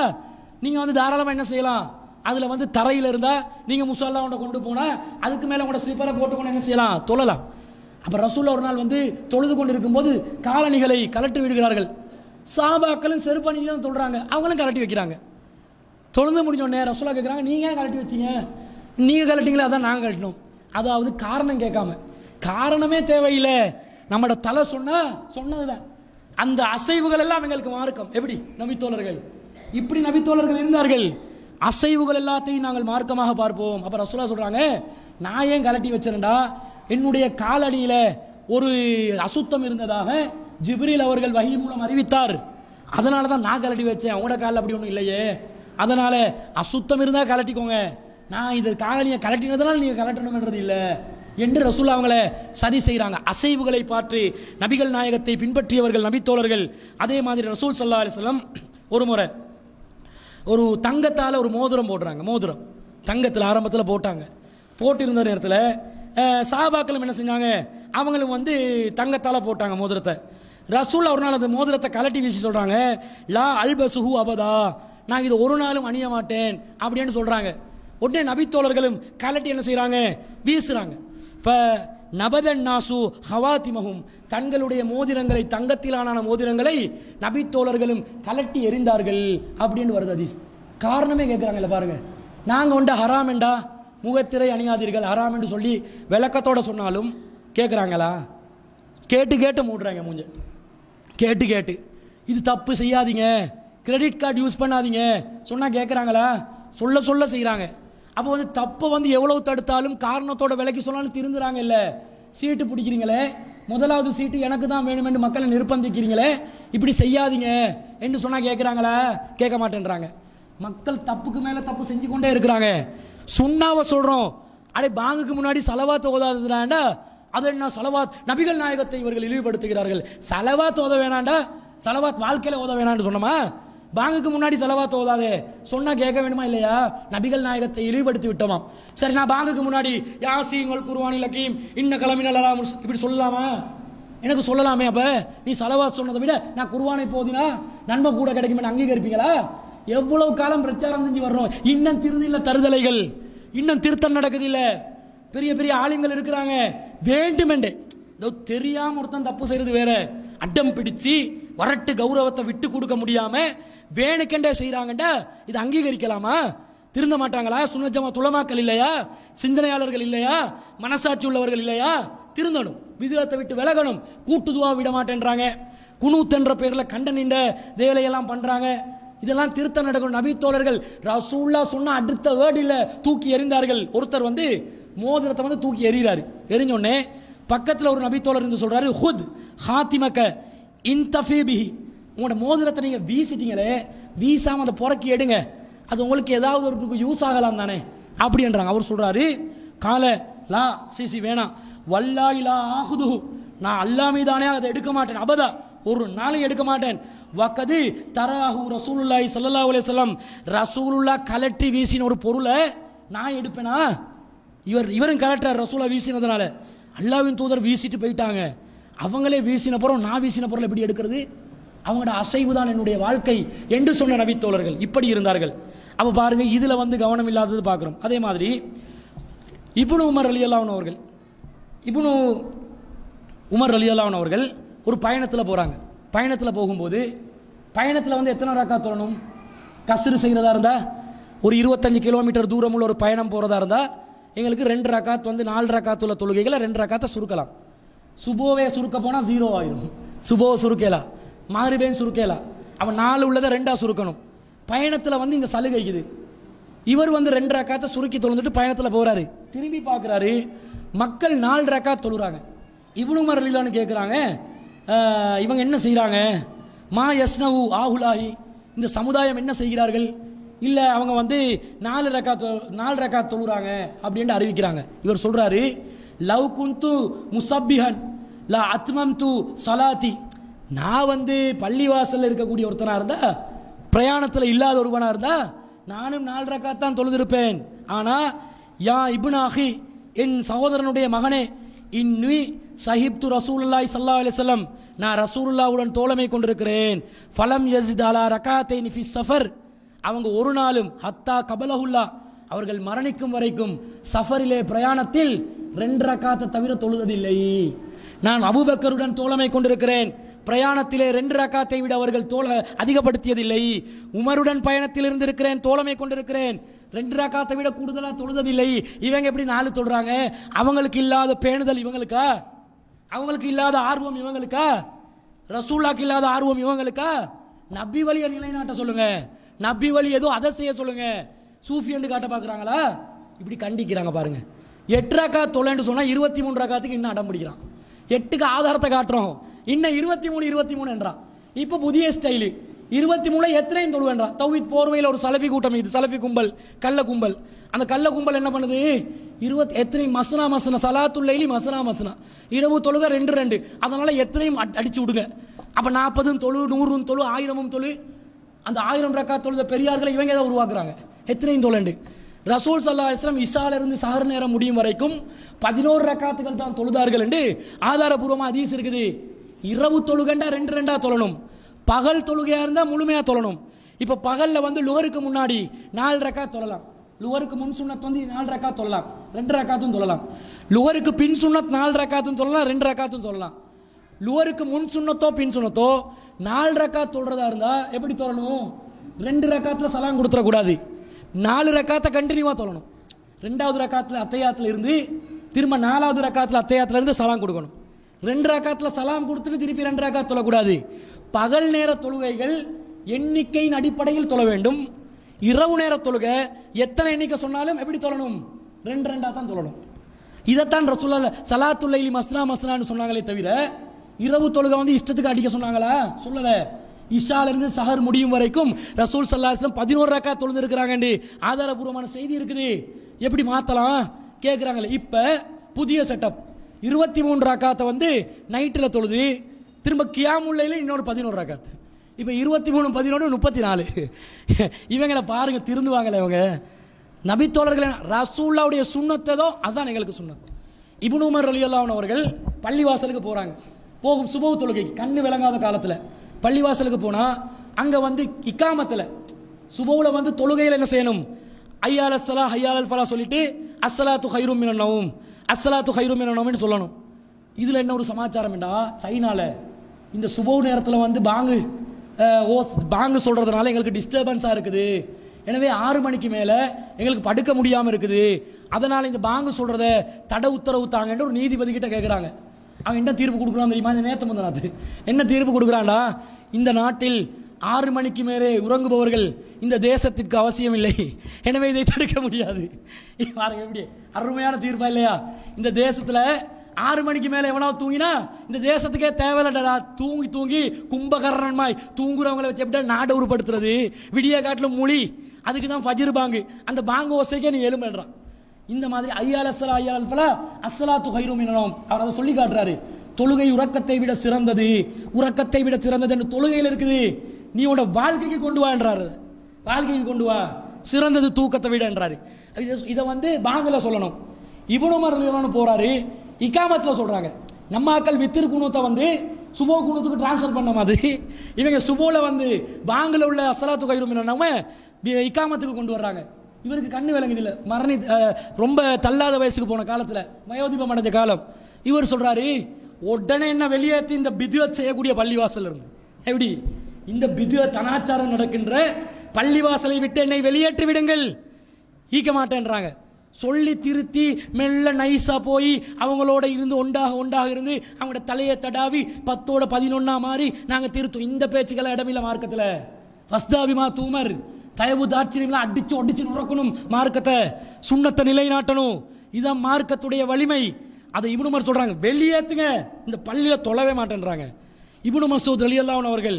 நீங்கள் வந்து தாராளமாக என்ன செய்யலாம்? அதில் வந்து தரையில் இருந்தால் நீங்கள் முசல்லா கொண்டு போனால் அதுக்கு மேலே உங்களோட ஸ்லிப்பரை போட்டுக்கொண்டு என்ன செய்யலாம், தொழலாம். அப்போ ரசூல் ஒரு நாள் வந்து தொழுது கொண்டு இருக்கும்போது காலணிகளை கலட்டி விடுகிறார்கள். சாபாக்களும் செருப்பணிக்கு தான் தொழுறாங்க, அவங்களும் கலட்டி வைக்கிறாங்க. தொழுந்து முடிஞ்சோடனே ரசூலா கேட்குறாங்க, நீங்கள் ஏன் கலட்டி வச்சிங்க? நீங்கள் கலட்டிங்களா? அதான் நாங்கள் கலட்டினோம். அதாவது காரணம் கேட்காம, காரணமே தேவையில்லை, நம்மளோட தலை சொன்னது தான். அந்த அசைவுகள் எல்லாம் எங்களுக்கு மார்க்கம். எப்படி நபித்தோழர்கள், இப்படி நபித்தோழர்கள் இருந்தார்கள். அசைவுகள் எல்லாத்தையும் நாங்கள் மார்க்கமாக பார்ப்போம். அப்போ ரசூலா சொல்கிறாங்க, நான் ஏன் கலட்டி வச்சிருந்தா, என்னுடைய காலடியில் ஒரு அசுத்தம் இருந்ததாக ஜிப்ரீல் அவர்கள் வஹி மூலம் அறிவித்தார். அதனால தான் நான் கலட்டி வச்சேன், உங்களோட காலில் அப்படி ஒன்றும் இல்லையே, அதனால அசுத்தம் இருந்தால் கலட்டிக்கோங்க, நான் இது காலனியை கலட்டினதுனால நீங்கள் கலட்டணும்ன்றது இல்லை என்று ரசூல் அவங்கள சரி செய்கிறாங்க. அசைவுகளை பார்த்து நபிகள் நாயகத்தை பின்பற்றியவர்கள் நபித்தோழர்கள். அதே மாதிரி ரசூல் ஸல்லல்லாஹு அலைஹி வஸல்லம் ஒரு முறை ஒரு தங்கத்தால் ஒரு மோதிரம் போடுறாங்க. மோதிரம் தங்கத்தில் ஆரம்பத்தில் போட்டாங்க. போட்டிருந்த நேரத்தில் சஹாபாக்களும் என்ன செஞ்சாங்க, அவங்களும் வந்து தங்கத்தால் போட்டாங்க மோதிரத்தை. ரசூல் ஒரு நாள் அந்த மோதிரத்தை கலட்டி வீசி சொல்கிறாங்க, லா அல்பசுஹு அபதா, நான் இது ஒரு நாளும் அணிய மாட்டேன் அப்படின்னு சொல்கிறாங்க. உடனே நபித்தோழர்களும் கலட்டி என்ன செய்கிறாங்க, வீசுகிறாங்க. இப்போ நபதன் நாசு ஹவாத்திமஹும், தங்களுடைய மோதிரங்களை, தங்கத்திலான மோதிரங்களை நபித்தோழர்களும் கலட்டி எறிந்தார்கள் அப்படின்னு வருது ஹதீஸ். காரணமே கேட்குறாங்கல்ல பாருங்க, நாங்கள் உண்ட ஹராம் என்றா முகத்திரை அணியாதீர்கள் ஹராம் என்று சொல்லி விளக்கத்தோட சொன்னாலும் கேட்குறாங்களா? கேட்டு மூடுறாங்க மூஞ்ச, கேட்டு இது தப்பு செய்யாதீங்க, கிரெடிட் கார்டு யூஸ் பண்ணாதீங்க சொன்னால் கேட்குறாங்களா? சொல்ல செய்கிறாங்க. அப்போ வந்து தப்பை வந்து எவ்வளவு தடுத்தாலும் காரணத்தோட விலைக்கு சொன்னாலும் திருந்துறாங்க. இல்லை, சீட்டு பிடிக்கிறீங்களே, முதலாவது சீட்டு எனக்கு தான் வேணும் என்று மக்களை நிர்பந்திக்கிறீங்களே, இப்படி செய்யாதீங்க என்று சொன்னால் கேட்குறாங்களா? கேட்க மாட்டேன்றாங்க. மக்கள் தப்புக்கு மேலே தப்பு செஞ்சு கொண்டே இருக்கிறாங்க. சுண்ணாவை சொல்கிறோம், அடே பாங்குக்கு முன்னாடி சலவாத் ஓதாதுடாண்டா, அது என்ன சலவாத், நபிகள் நாயகத்தை இவர்கள் இழிவுபடுத்துகிறார்கள். சலவாத் ஓத வேணாண்டா, சலவாத் வாழ்க்கையில் ஓத வேணான்னு சொன்னோமா? பாங்குக்கு முன்னாடி சலவாத் ஓதாதே சொன்னா கேட்க வேணுமா இல்லையா? நபிகள் நாயகத்தை இழிவுபடுத்தி விட்டோமா? சரி, நான் பாங்குக்கு முன்னாடி யாசீன் வல் குர்ஆனி லகீம் இன்ன கலமினல் அலாம் இப்படி சொல்லலாமா? எனக்கு சொல்லலாமே. அப்ப நீ சலவாத் சொன்னதை விட நான் குர்ஆனை போதினா நன்மை கூட கிடைக்கும் அங்கீகரிப்பீங்களா? எவ்வளவு காலம் பிரச்சாரம் செஞ்சு வர்றோம், இன்னும் திருந்தில்ல தருதலைகள், இன்னும் திருத்தம் நடக்குது இல்லை. பெரிய பெரிய ஆளுங்கள் இருக்கிறாங்க, வேண்டுமெண்டே தெரியாம ஒருத்தன் தப்பு செய்யறது வேற, அட்டம் பிடிச்சு வரட்டு கௌரவத்தை விட்டு கொடுக்க முடியாம வேணுக்கெண்டே செய்யறாங்கண்டா இது அங்கீகரிக்கலாமா? திருந்த மாட்டாங்களா? சுன்னத் ஜமாத் உலமாக்கள் இல்லையா? சிந்தனையாளர்கள் இல்லையா? மனசாட்சி உள்ளவர்கள் இல்லையா? திருந்தணும், விதத்தை விட்டு விலகணும். கூட்டுதுவா விட மாட்டேன்றாங்க, குனூத் என்ற பேர்ல கண்ட நின்ற வேலையெல்லாம் பண்றாங்க. இதெல்லாம் திருத்த நடக்கணும். நபித்தோழர்கள் ரசூலுல்லாஹ் சொன்ன அடுத்த வேர்டு இல்ல தூக்கி எறிந்தார்கள். ஒருத்தர் வந்து மோதிரத்தை வந்து தூக்கி எறிகிறாரு. எறிஞ்சோடனே பக்கத்தில் ஒரு நபித்தோழர் இருந்து சொல்றாரு, ஹுத் ஹாத்திமக இன்தஃபி பிஹி, உங்களோட மோதிரத்தை நீங்க வீசிட்டீங்களே, வீசாம அதை புறக்கி எடுங்க, அது உங்களுக்கு ஏதாவது ஒரு யூஸ் ஆகலாம் தானே அப்படின்றாங்க. அவர் சொல்றாரு, கால லா சிசி வேணாம், வல்லாயிலா ஆகுது, நான் அல்லாமீதானே அதை எடுக்க மாட்டேன், அபதா ஒரு நாளையும் எடுக்க மாட்டேன். வக்கது தராஹு ரசூலுல்லாஹி ஸல்லல்லாஹு அலைஹி வஸல்லம், ரசூலுல்லாஹ் கலட்டி வீசின ஒரு பொருளை நான் எடுப்பேனா? இவரும் கலட்டுறார் ரசூலா வீசினதுனால. அல்லாஹ்வின் தூதர் வீசிட்டு போயிட்டாங்க, அவங்களே வீசின பொருள் நான் வீசின பொருள் எப்படி எடுக்கிறது? அவங்களோட அசைவு தான் என்னுடைய வாழ்க்கை என்று சொன்ன நபித்தோழர்கள் இப்படி இருந்தார்கள். அப்போ பாருங்க, இதில் வந்து கவனம் இல்லாதது பார்க்குறோம். அதே மாதிரி இப்னு உமர் ரலியல்லாஹு அன்ஹு அவர்கள், இப்னு உமர் ரலியல்லாஹு அன்ஹு அவர்கள் ஒரு பயணத்தில் போகிறாங்க. பயணத்தில் போகும்போது பயணத்தில் வந்து எத்தனை ரக்காத் தொழணும்? கஸ்ரு செய்கிறதா இருந்தால் ஒரு 25 கிலோமீட்டர் தூரம் உள்ள ஒரு பயணம் போகிறதா இருந்தால் எங்களுக்கு 2 ரக்காத் வந்து 4 ரக்காத் உள்ள தொழுகைகளை 2 ரக்காத்தை சுருக்கலாம். சுபோவே சுருக்க போனால் 0 ஆயிரும், சுபோவை சுருக்கலாம், மகரிபையும் சுருக்கலாம். அவன் 4 உள்ளதை 2ஆக சுருக்கணும். பயணத்தில் வந்து இந்த சலுகைக்குது. இவர் வந்து 2 ரக்காத்தை சுருக்கி தொழுந்துட்டு பயணத்தில் போகிறாரு. திரும்பி பார்க்குறாரு, மக்கள் 4 ரக்காத் தொழுறாங்க. இப்னு உமர் ரலியல்லாஹு அன்ஹு கேட்குறாங்க, இவங்க என்ன செய்கிறாங்க? மா யஸ்னவு ஆஹுலாஹி, இந்த சமுதாயம் என்ன செய்கிறார்கள்? இல்லை அவங்க வந்து 4 ரக்காத் தொழுறாங்க அப்படின்னு அறிவிக்கிறாங்க. இவர் சொல்றாரு, லவ் குந்து முசப்பிஹன் லா அத்மம் து சலாத்தி, நான் வந்து பள்ளிவாசலில் இருக்கக்கூடிய ஒருத்தனாக இருந்தா, பிரயாணத்தில் இல்லாத ஒருவனாக இருந்தா நானும் 4 ரக்காத் தான் தொழுதிருப்பேன். ஆனால் யா இப்னு அஹி, என் சகோதரனுடைய மகனே, இன்னி சஹிப்து ரசூலுல்லாஹி ஸல்லல்லாஹு அலைஹி வஸல்லம், நான் ரசூலுல்லாஹ்வுடன் தோழமை கொண்டிருக்கிறேன். ஃபலம் யஸித் அலா ரகாத்தைனி ஃபி ஸஃபர், அவங்க ஒரு நாளும் ஹத்தா கபலஹுல்லா அவர்கள் மரணிக்கும் வரைக்கும் சஃபரிலே பிரயாணத்தில் 2 ரக்காத்தை தவிர தொழுததில்லை. நான் அபூபக்கருடன் தோழமை கொண்டிருக்கிறேன், பிரயாணத்திலே 2 ரக்காத்தை விட அவர்கள் அதிகப்படுத்தியதில்லை. உமருடன் பயணத்தில் இருந்திருக்கிறேன், தோழமை கொண்டிருக்கிறேன், 2 ரக்காத்தை விட கூடுதலாக தொழுததில்லை. இவங்க எப்படி 4 தொழுறாங்க? அவங்களுக்கு இல்லாத பேணுதல் இவங்களுக்கா? அவங்களுக்கு இல்லாத ஆர்வம் இவங்களுக்கா? ரசூலுல்லாஹ்க்கு இல்லாத ஆர்வம் இவங்களுக்கா? நபி வழியை நிலைநாட்ட சொல்லுங்க, நபி வழி ஏதோ அதை செய்ய சொல்லுங்க. சூஃபி என்று காட்ட பார்க்குறாங்களா? இப்படி கண்டிக்கிறாங்க பாருங்க. 8 ரக்காத் தொலைன்னு சொன்னா 23 ரக்காத்துக்கு இன்னும் அடம் பிடிக்கிறான். 8க்கு ஆதாரத்தை காட்டுறோம், இன்னும் 23 என்றான். இப்போ புதிய ஸ்டைலு 23 எத்தனையும் தொழுவேன்றான். தௌஹீத் போர்வையில் ஒரு சலஃபி கூட்டம், இது சலஃபி கும்பல், கள்ள கும்பல். அந்த கள்ள கும்பல் என்ன பண்ணுது? எத்தனை மசனா சலாத்துல் லைலி மசனா இரவு தொழுக 2 அதனால எத்தனையும் அடிச்சு விடுங்க. அப்ப 40 தொழு, 100 தொழு, 1000 தொழு. அந்த 1000 ரக்காத் தொழுத பெரியார்களை இவங்க ஏதாவது உருவாக்குறாங்க. எத்தனையும் தொழண்டு. ரசூல் ஸல்லல்லாஹு அலைஹி வஸல்லம் இஷால இருந்து சஹர் நேரம் முடியும் வரைக்கும் 11 ரக்காத்துகள் தான் தொழுதார்கள் என்று ஆதாரபூர்வமா ஹதீஸ் இருக்குது. இரவு தொழுகண்டா 2 தொழணும், பகல் தொழுகையா இருந்தா முழுமையா தொழணும். இப்ப பகல்ல வந்து லுஹருக்கு முன்னாடி 4 ரக்காத் தொழலாம், லுஹருக்கு முன் சுன்னத் வந்து 4 ரக்காத் தொழலாம், 2 ரக்காத்தும் தொழலாம். லுஹருக்கு பின் சுன்னத் 4 ரக்காத்தும் தொழலாம், 2 ரக்காத்தும் தொழலாம். லுஹருக்கு முன் சுன்னத்தோ பின் சுன்னத்தோ 4 ரக்காத் தொழுறதா இருந்தா எப்படி தொழணும்? 2 ரக்காத்துல சலாம் கொடுத்துடக்கூடாது, 4 ரக்காத்தை கண்டினியூவா தொழணும். 2வது ரக்காத்துல அத்தையாத்துல இருந்து திரும்ப 4வது ரக்காத்துல அத்தையாத்துல இருந்து சலாம் கொடுக்கணும். 2 ரக்காத்துல சலாம் கொடுத்துட்டு திருப்பி 2 ரக்காத் தொழக்கூடாது. பகல் நேர தொழுகைகள் எண்ணிக்கையின் அடிப்படையில் தொழ வேண்டும். இரவு நேர தொழுகை எத்தனை எண்ணிக்கை சொன்னாலும் எப்படி தொழணும்? 2 தான் தொழணும். இதைத்தான் ரசூலுல்லாஹ் ஸலாத்துல் லைலி மஸ்னான்னு சொன்னாங்களே தவிர இரவு தொழுகை வந்து இஷ்டத்துக்கு அடிக்க சொன்னாங்களா? சொல்லல. இஷால இருந்து சஹர் முடியும் வரைக்கும் ரசூல் ஸல்லல்லாஹு அலைஹி வஸல்லம் 11 ரக்காத் தொழுது இருக்கிறாங்க, ஆதாரபூர்வமான செய்தி இருக்குது. எப்படி மாத்தலாம் கேட்குறாங்களே. இப்ப புதிய செட்டப் 23 ரக்காத்தை வந்து நைட்டில் தொழுது திரும்ப கியாமுல் லைல் இன்னொரு 11 ரக்காத். இப்போ 23 11 34. இவங்களை பாருங்க, திருந்துவாங்களே இவங்க. நபித்தோழர்கள் ரசூலுல்லாஹ்வுடைய சுன்னத்ததோ அதான் எங்களுக்கு சுன்னத். இப்னு உமர் ரலியல்லாஹு அன்ஹு அவர்கள் பள்ளிவாசலுக்கு போறாங்க, போகும் சுபஹ் தொழுகைக்கு கண்ணு விளங்காத காலத்தில் பள்ளிவாசலுக்கு போனா அங்க வந்து இக்காமத்தில் சுபஹ்ல வந்து தொழுகையில் என்ன செய்யணும்? ஐயால் அஸ்ஸலா ஹையால் அல் ஃபலா சொல்லிட்டு அஸ்ஸலாத்து கைரும் மினன் நௌம், அஸ்ஸலாத்து கைரும் மினன் நௌம்னு சொல்லணும். இதுல என்ன ஒரு சமாச்சாரம் என்றா, சைனால இந்த சுபஹ் நேரத்தில் வந்து பாங்கு சொல்றதுனால எங்களுக்கு டிஸ்டர்பன்ஸா இருக்குது, எனவே 6 மணிக்கு மேல எங்களுக்கு படுக்க முடியாம இருக்குது, அதனால இந்த பாங்கு சொல்றத தடை உத்தரவு தாங்கன்னு ஒரு நீதிபதி கிட்ட கேட்குறாங்க. அவன் என்ன தீர்ப்பு கொடுக்குறான் தெரியுமா? இந்த நேத்து முந்தநாத்து என்ன தீர்ப்பு கொடுக்குறான்டா, இந்த நாட்டில் 6 மணிக்கு மேலே உறங்குபவர்கள் இந்த தேசத்திற்கு அவசியம் இல்லை, எனவே இதை தடுக்க முடியாது. பாருங்க எப்படி அருமையான தீர்ப்பா இல்லையா? இந்த தேசத்துல 6 மணிக்கு மேலே எவனாவது தூங்கினா இந்த தேசத்துக்கே தேவையில்லடா. தூங்கி தூங்கி கும்பகரணமாய் தூங்குறவங்களை வச்சு எப்படி நாட்டை உருப்படுத்துறது? விடிய காட்டிலும் மொழி, அதுக்கு தான் ஃபஜ்ர் பாங்கு, அந்த பாங்கு ஓசைக்கே நீ எழும்புறான். இந்த மாதிரி ஐயால் அஸ்ஸலா ஐயால் ஃபலா அஸ்ஸலாத்து கைரும் மினன் நௌம் அவர் அதை சொல்லி காட்டுறாரு. தொழுகை உறக்கத்தை விட சிறந்தது, உறக்கத்தை விட சிறந்தது என்று தொழுகையில் இருக்குது. நீ உன்னோட வாழ்க்கைக்கு கொண்டு வா என்றாரு, வாழ்க்கைக்கு கொண்டு வா, சிறந்தது தூக்கத்தை விட என்றாரு. இதை வந்து பாங்குல சொல்லணும். இப்னு உமர் ரலியல்லாஹு அன்ஹு போறாரு, இகாமத்தில் சொல்றாங்க. நம்ம ஆக்கள் வித்திரு குணத்தை வந்து சுபோ குணத்துக்கு டிரான்ஸ்ஃபர் பண்ண மாதிரி இவங்க சுபோல வந்து பாங்குல உள்ள அஸ்ஸலாத்து கைரும் மினன் நௌம் இகாமத்துக்கு கொண்டு வர்றாங்க. இவருக்கு கண்ணு விளங்குதில்லை, ரொம்ப தள்ளாத வயசுக்கு போன காலத்தில் வயோதிபம் அடைஞ்ச காலம். இவர் சொல்றாரு, உடனே என்ன வெளியேற்றி இந்த பிதுவத் செய்யக்கூடிய பள்ளிவாசல் இருந்து, எப்படி இந்த பிதுவத் அனாச்சாரம் நடக்கின்ற பள்ளிவாசலை விட்டு என்னை வெளியேற்றி விடுங்கள், ஈக்க மாட்டேன்றாங்க. சொல்லி திருத்தி மெல்ல நைஸா போய் அவங்களோட இருந்து ஒன்றாக இருந்து அவங்களோட தலையை தடாவி 10ஓட 11 மாதிரி நாங்க திருத்தோம். இந்த பேச்சுக்களை இடமில்ல மார்க்கத்தில். ஃபஸ்தாபிமா தூமர், தயவு தாட்சியம்லாம் அடிச்சு ஒடிச்சு நுறக்கணும், மார்க்கத்தை சுன்னத்தை நிலைநாட்டணும், இதான் மார்க்கத்துடைய வலிமை. அதை இப்னு உமர் சொல்றாங்க, வெளியேத்துங்க, இந்த பள்ளியில தொழவே மாட்டேன்றாங்க. இப்னு மஸ்ஊத் ரலியல்லாஹு அன்ஹு அவர்கள்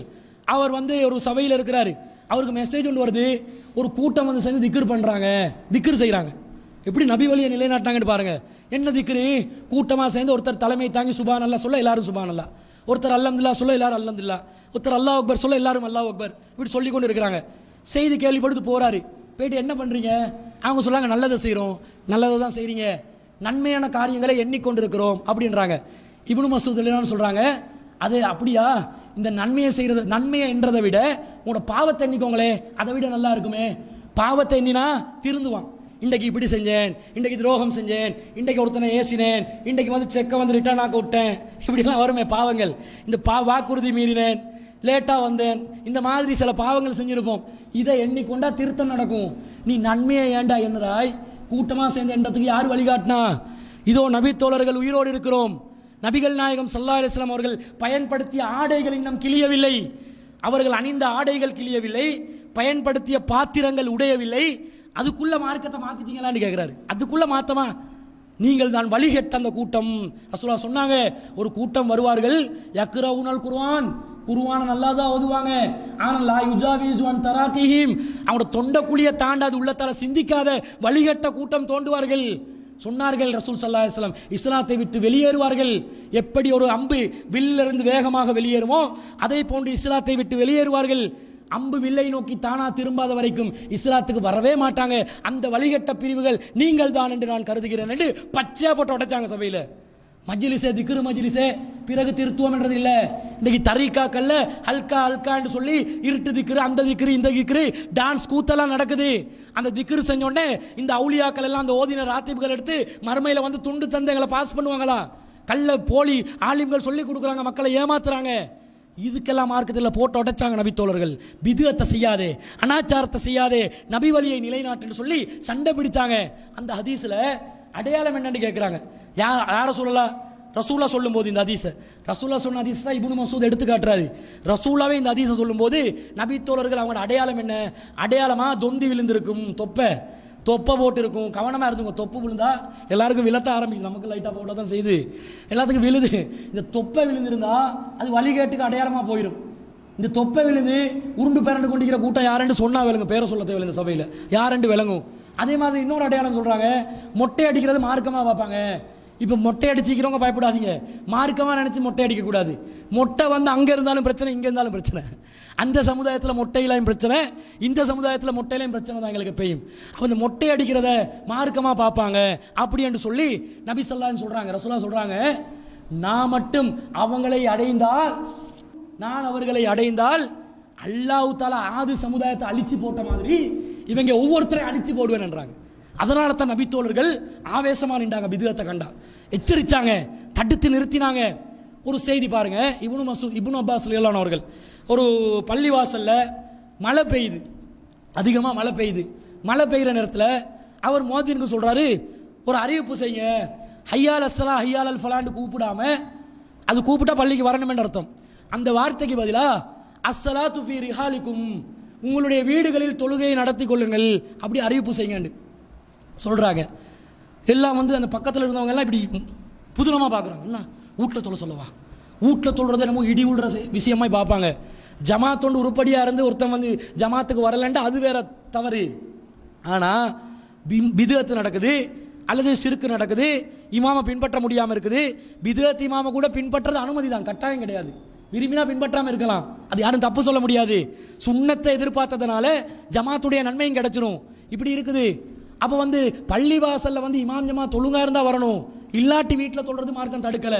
அவர் வந்து ஒரு சபையில் இருக்கிறாரு, அவருக்கு மெசேஜ் ஒன்று வருது, ஒரு கூட்டம் வந்து சேர்ந்து திக்ர் பண்றாங்க, திக்ர் செய்யறாங்க. எப்படி நபி வழியை நிலைநாட்டாங்கன்னு பாருங்க. என்ன திக்ரு? கூட்டமாக சேர்ந்து ஒருத்தர் தலைமை தாங்கி சுபான் அல்லா சொல்ல எல்லாரும் சுபான் அல்லா, ஒருத்தர் அல்ஹம்துலில்லாஹ் சொல்ல எல்லாரும் அல்ஹம்துலில்லாஹ், ஒருத்தர் அல்லாஹ் அக்பர் சொல்ல எல்லாரும் அல்லாஹ் அக்பர், இப்படி சொல்லி கொண்டு இருக்கிறாங்க. செய்தி கேள்விப்படுத்து போறாரு, போயிட்டு என்ன பண்றீங்க? அவங்க சொல்லாங்க, நல்லதை செய்கிறோம். நல்லதை தான் செய்றீங்க, நன்மையான காரியங்களை எண்ணிக்கொண்டு இருக்கிறோம் அப்படின்றாங்க. இப்னு மஸ்ஊத் ரலியல்லாஹு அன்ஹு சொல்றாங்க, அது அப்படியா? இந்த நன்மையை செய்கிறது, நன்மையை என்றதை விட உங்களோட பாவத்தை எண்ணிக்கோங்களே, அதை விட நல்லா இருக்குமே. பாவத்தை எண்ணினா திருந்துவான். இன்றைக்கு இப்படி செஞ்சேன், இன்றைக்கு துரோகம் செஞ்சேன், இன்றைக்கு ஒருத்தனை ஏசினேன், இன்றைக்கு வந்து செக்கை வந்து ரிட்டர்ன் ஆக்க விட்டேன், இப்படிலாம் வருமே பாவங்கள். இந்த வாக்குறுதி மீறினேன், லேட்டாக வந்தேன், இந்த மாதிரி சில பாவங்கள் செஞ்சுருப்போம். இதை எண்ணிக்கொண்டா திருத்தம் நடக்கும். நீ நன்மையை ஏண்டா எண்ணுறாய்? கூட்டமாக சேர்ந்த எண்ணத்துக்கு யார் வழிகாட்டினா? இதோ நபி தோழர்கள் உயிரோடு இருக்கிறோம். நபிகள் நாயகம் ஸல்லல்லாஹு அலைஹி வஸல்லம் அவர்கள் பயன்படுத்திய ஆடைகள் இன்னும் கிழியவில்லை. அவர்கள் அணிந்த ஆடைகள் கிழியவில்லை, பயன்படுத்திய பாத்திரங்கள் உடையவில்லை. அதுக்குள்ள மார்க்கத்தை மாத்திட்டீங்களான்னு கேட்கிறாரு. அதுக்குள்ள மாத்தமா? நீங்கள் தான் வழிகட்ட அந்த கூட்டம். ரசூலுல்லாஹ் சொன்னாங்க, ஒரு கூட்டம் வருவார்கள், யக்ரவுனல் குர்ஆன், குர்ஆனை நல்லா தான் ஓதுவாங்க, ஆனால் லா யுஜாவிசு அன் தராகிஹிம், அவங்களோட தொண்டக்குழியை தாண்டாது உள்ளத்தால சிந்திக்காத வழிகட்ட கூட்டம் தோன்றுவார்கள். சொன்னார்கள் ரசூல் ஸல்லல்லாஹு அலைஹி வஸல்லம், இஸ்லாத்தை விட்டு வெளியேறுவார்கள். எப்படி ஒரு அம்பு வில்லிருந்து வேகமாக வெளியேறுமோ அதே போன்று இஸ்லாத்தை விட்டு வெளியேறுவார்கள். அம்பு வில்லை நோக்கி தானா திரும்பாத வரைக்கும் இஸ்லாத்துக்கு வரவே மாட்டாங்க. அந்த வழிகட்ட பிரிவுகள் நீங்கள் தான் என்று நான் கருதுகிறேன் என்று பச்சையா போட்டு உடைச்சாங்க சபையில். மஜ்லிஸே திக்ரு மஜ்லிஸே, பிறகு திருத்துவம் என்றது இல்லை. இன்னைக்கு தரீக்காக்கல்ல ஹல்கா ஹல்கா என்று சொல்லி இருட்டு திக்ரு, அந்த திக்ரு, இந்த திக்ரு, டான்ஸ் கூத்தெல்லாம் நடக்குது. அந்த திக்ரு செஞ்ச உடனே இந்த அவுலியாக்கள் எல்லாம் அந்த ஓதின ராத்திபுகள் எடுத்து மறுமையில் வந்து துண்டு தந்தைகளை பாஸ் பண்ணுவாங்களா? கள்ள போலி ஆலிம்கள் சொல்லி கொடுக்குறாங்க, மக்களை ஏமாத்துறாங்க. இதுக்கெல்லாம் மார்க்கத்தில் போட்டு உடைச்சாங்க நபி தோழர்கள். பிதுஅத்தை செய்யாதே, அனாச்சாரத்தை செய்யாதே, நபி வழியை நிலைநாட்டுன்னு சொல்லி சண்டை பிடிச்சாங்க. அந்த ஹதீஸில் அடையாளம் என்னன்னு கேட்குறாங்க. யார சொல்லலாம்? ரசூலா சொல்லும் போது இந்த ஹதீஸை, ரசூலா சொன்ன ஹதீஸ் தான் இப்னு மசூத் எடுத்து காட்டுறாரு. ரசூலாவே இந்த ஹதீஸை சொல்லும்போது நபி தோழர்கள் அவங்களோட அடையாளம் என்ன? அடையாளமா தொந்தி விழுந்திருக்கும், தொப்பை போட்டு இருக்கும். கவனமாக இருந்துங்க, தொப்பு விழுந்தா எல்லாருக்கும் விழத்த ஆரம்பிக்கும். நமக்கு லைட்டாக போட தான் செய்யுது, எல்லாத்துக்கும் விழுது. இந்த தொப்பை விழுந்திருந்தா அது வழிகேட்டுக்கு அடையாளமாக போயிடும். இந்த தொப்பை விழுந்து உருண்டு பேரண்டு கொண்டிருக்கிற கூட்டம் யாரென்று சொன்னா விளங்கும், பேரை சொல்ல தேவையில்லை இந்த சபையில், யாரென்று விளங்கும். அதே மாதிரி இன்னொரு அடையாளம் சொல்கிறாங்க, மொட்டை அடிக்கிறது மார்க்கமாக பார்ப்பாங்க. இப்போ மொட்டை அடிச்சிக்கிறவங்க பயப்படாதீங்க, மார்க்கமாக நினச்சி மொட்டை அடிக்கக்கூடாது. மொட்டை வந்து அங்கே இருந்தாலும் பிரச்சனை, இங்கே இருந்தாலும் பிரச்சனை. அந்த சமுதாயத்தில் மொட்டையிலையும் பிரச்சனை, இந்த சமுதாயத்தில் மொட்டையிலையும் பிரச்சனை தான் எங்களுக்கு பெய்யும். அப்போ இந்த மொட்டை அடிக்கிறத மார்க்கமாக பார்ப்பாங்க அப்படி என்று சொல்லி நபி ஸல்லல்லாஹு சொல்கிறாங்க. ரசூலுல்லாஹ் சொல்கிறாங்க, நான் மட்டும் அவங்களை அடைந்தால், நான் அவர்களை அடைந்தால் அல்லாஹ் தஆலா ஆது சமுதாயத்தை அழிச்சு போட்ட மாதிரி இவங்க ஒவ்வொருத்தரையும் அழிச்சு போடுவேன் என்றாங்க. அதனால தான் நபி தோழர்கள் ஆவேசமாக நின்றாங்க. பிதுஅத்தை கண்டா எச்சரிச்சாங்க, தடுத்து நிறுத்தினாங்க. ஒரு செய்தி பாருங்க, இப்னு அப்பாஸ் ரலியல்லாஹு அவர்கள் ஒரு பள்ளிவாசல்ல மழை பெய்யுது, அதிகமாக மழை பெய்யுது. மழை பெய்கிற நேரத்தில் அவர் முஅத்தினுக்கு சொல்றாரு, ஒரு அறிவிப்பு செய்யுங்க, ஹையால் அஸ்ஸலா ஹையால் அல் ஃபலான்னு கூப்பிடாம, அது கூப்பிட்டா பள்ளிக்கு வரணும் என்ற அர்த்தம். அந்த வார்த்தைக்கு பதிலாக அஸ்ஸலாத்து ஃபீ ரிஹாலிக்கும், உங்களுடைய வீடுகளில் தொழுகையை நடத்தி கொள்ளுங்கள் அப்படி அறிவிப்பு செய்யுங்க சொல்கிறாங்க. எல்லாம் வந்து அந்த பக்கத்தில் இருந்தவங்க எல்லாம் இப்படி புதுனமாக பார்க்குறாங்க. என்ன வீட்டில் தொலை சொல்லவா? வீட்டில் தொழுறதை நம்ம இடி விடுற விஷயமாய் பார்ப்பாங்க. ஜமாத்தோண்டு உருப்படியாக இருந்து ஒருத்தன் வந்து ஜமாத்துக்கு வரலன்ட்டு அது வேற தவறு. ஆனால் பிதுஅத்து நடக்குது அல்லது ஷிர்க் நடக்குது, இமாமை பின்பற்ற முடியாமல் இருக்குது. பிதுஅத் இமாமை கூட பின்பற்றது அனுமதி தான், கட்டாயம் கிடையாது. விரும்பினா பின்பற்றாமல் இருக்கலாம், அது யாரும் தப்பு சொல்ல முடியாது. சுன்னத்தை எதிர்பார்த்ததுனால ஜமாத்துடைய நன்மையும் கிடைச்சிரும். இப்படி இருக்குது. அப்போ வந்து பள்ளிவாசலில் வந்து இமாம் ஜமாத் ஒழுங்காக இருந்தால் வரணும், இல்லாட்டி வீட்டில் தொழுறது மார்க்கம் தடுக்கலை.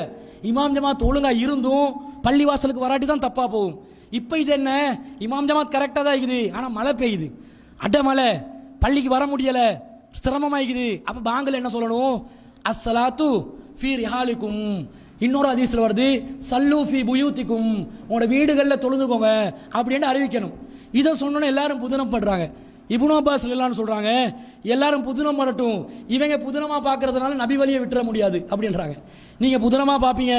இமாம் ஜமாத் ஒழுங்காக இருந்தும் பள்ளிவாசலுக்கு வராட்டி தான் தப்பாக போகும். இப்போ இது என்ன, இமாம் ஜமாத் கரெக்டாக தான் இருக்குது, ஆனால் மழை பெய்யுது, அடமழை, பள்ளிக்கு வர முடியலை, சிரமமாகிக்குது. அப்போ பாங்கில் என்ன சொல்லணும்? அஸ்ஸலாத்து ஃபீ ரிஹாலிக்கும். இன்னொரு ஹதீஸ்ல வருது, சல்லு ஃபீ புயூத்திக்கும், உங்களோட வீடுகளில் தொழுதுக்கோங்க அப்படின்னு அறிவிக்கணும். இதை சொன்னோன்னே எல்லாரும் புதினம் படுறாங்க. இப்னு அப்பாஸ் ரலியல்லாஹு சொல்றாங்க, எல்லாரும் புதினம் பண்ணட்டும், இவங்க புதினமா பார்க்கறதுனால நபி வழியை விட்டுற முடியாது அப்படின்றாங்க. நீங்க புதினமா பார்ப்பீங்க,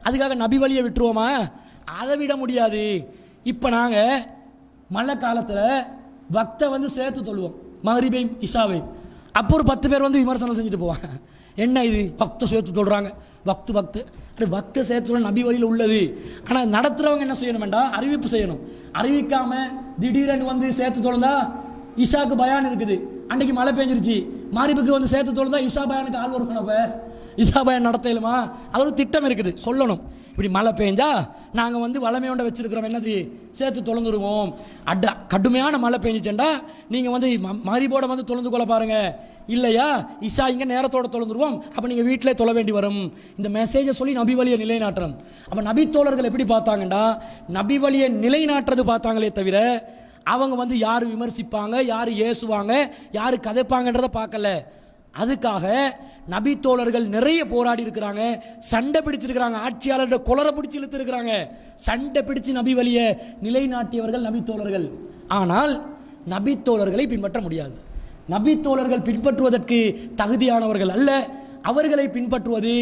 அதுக்காக நபி வழியை விட்டுருவோமா? அதை விட முடியாது. இப்போ நாங்கள் மழை காலத்தில் வக்தை வந்து சேர்த்து தொழுவோம், மக்ரிபையும் இஷாவையும். அப்போ ஒரு 10 பேர் வந்து விமர்சனம் செஞ்சுட்டு போவாங்க, என்ன இது பக்தை சேர்த்து சொல்கிறாங்க, பக்தை சேர்த்து நபி வழியில் உள்ளது. ஆனால் நடத்துகிறவங்க என்ன செய்யணும் வேண்டாம், அறிவிப்பு செய்யணும். அறிவிக்காமல் திடீரென்று வந்து சேர்த்து தொழுந்தா இஷாக்கு பயான் இருக்குது, அன்றைக்கு மழை பெஞ்சிருச்சு, மகரிபுக்கு வந்து சேர்த்து தொழுந்தா இஷா பயானுக்கு ஆள் வருமா? அப்போ இஷா பயான் நடத்தலுமா? அது ஒரு திட்டம் இருக்குது சொல்லணும். இப்படி மழை பெஞ்சா நாங்கள் வந்து வளமையோட வச்சிருக்கிறோம், என்னது சேர்த்து தொழுந்துருவோம். கடுமையான மழை பெஞ்சிச்சேன்டா நீங்கள் வந்து மகரிபோட வந்து தொழுந்து கொள்ள பாருங்க, இல்லையா இஷா இங்கே நேரத்தோட தொழுந்துருவோம், அப்போ நீங்கள் வீட்டிலே தொழ வேண்டி வரும். இந்த மெசேஜை சொல்லி நபி வழியை நிலைநாட்டுறோம். அப்போ நபி தோழர்கள் எப்படி பார்த்தாங்கண்டா, நபி வழியை நிலைநாட்டுறது பார்த்தாங்களே தவிர அவங்க வந்து யார் விமர்சிப்பாங்க, யார் ஏசுவாங்க, யார் கதைப்பாங்கன்றதை பார்க்கல. அதுக்காக நபி தோழர்கள் நிறைய போராடி இருக்கிறாங்க, சண்டை பிடிச்சிருக்கிறாங்க, ஆட்சியாளர் கொலரை பிடிச்சி இழுத்து இருக்கிறாங்க, சண்டை பிடிச்சு நபி வழியை நிலைநாட்டியவர்கள் நபி தோழர்கள். ஆனால் நபி தோழர்களை பின்பற்ற முடியாது. நபி தோழர்கள் பின்பற்றுவதற்கு தகுதியானவர்கள் அல்ல. அவர்களை பின்பற்றுவது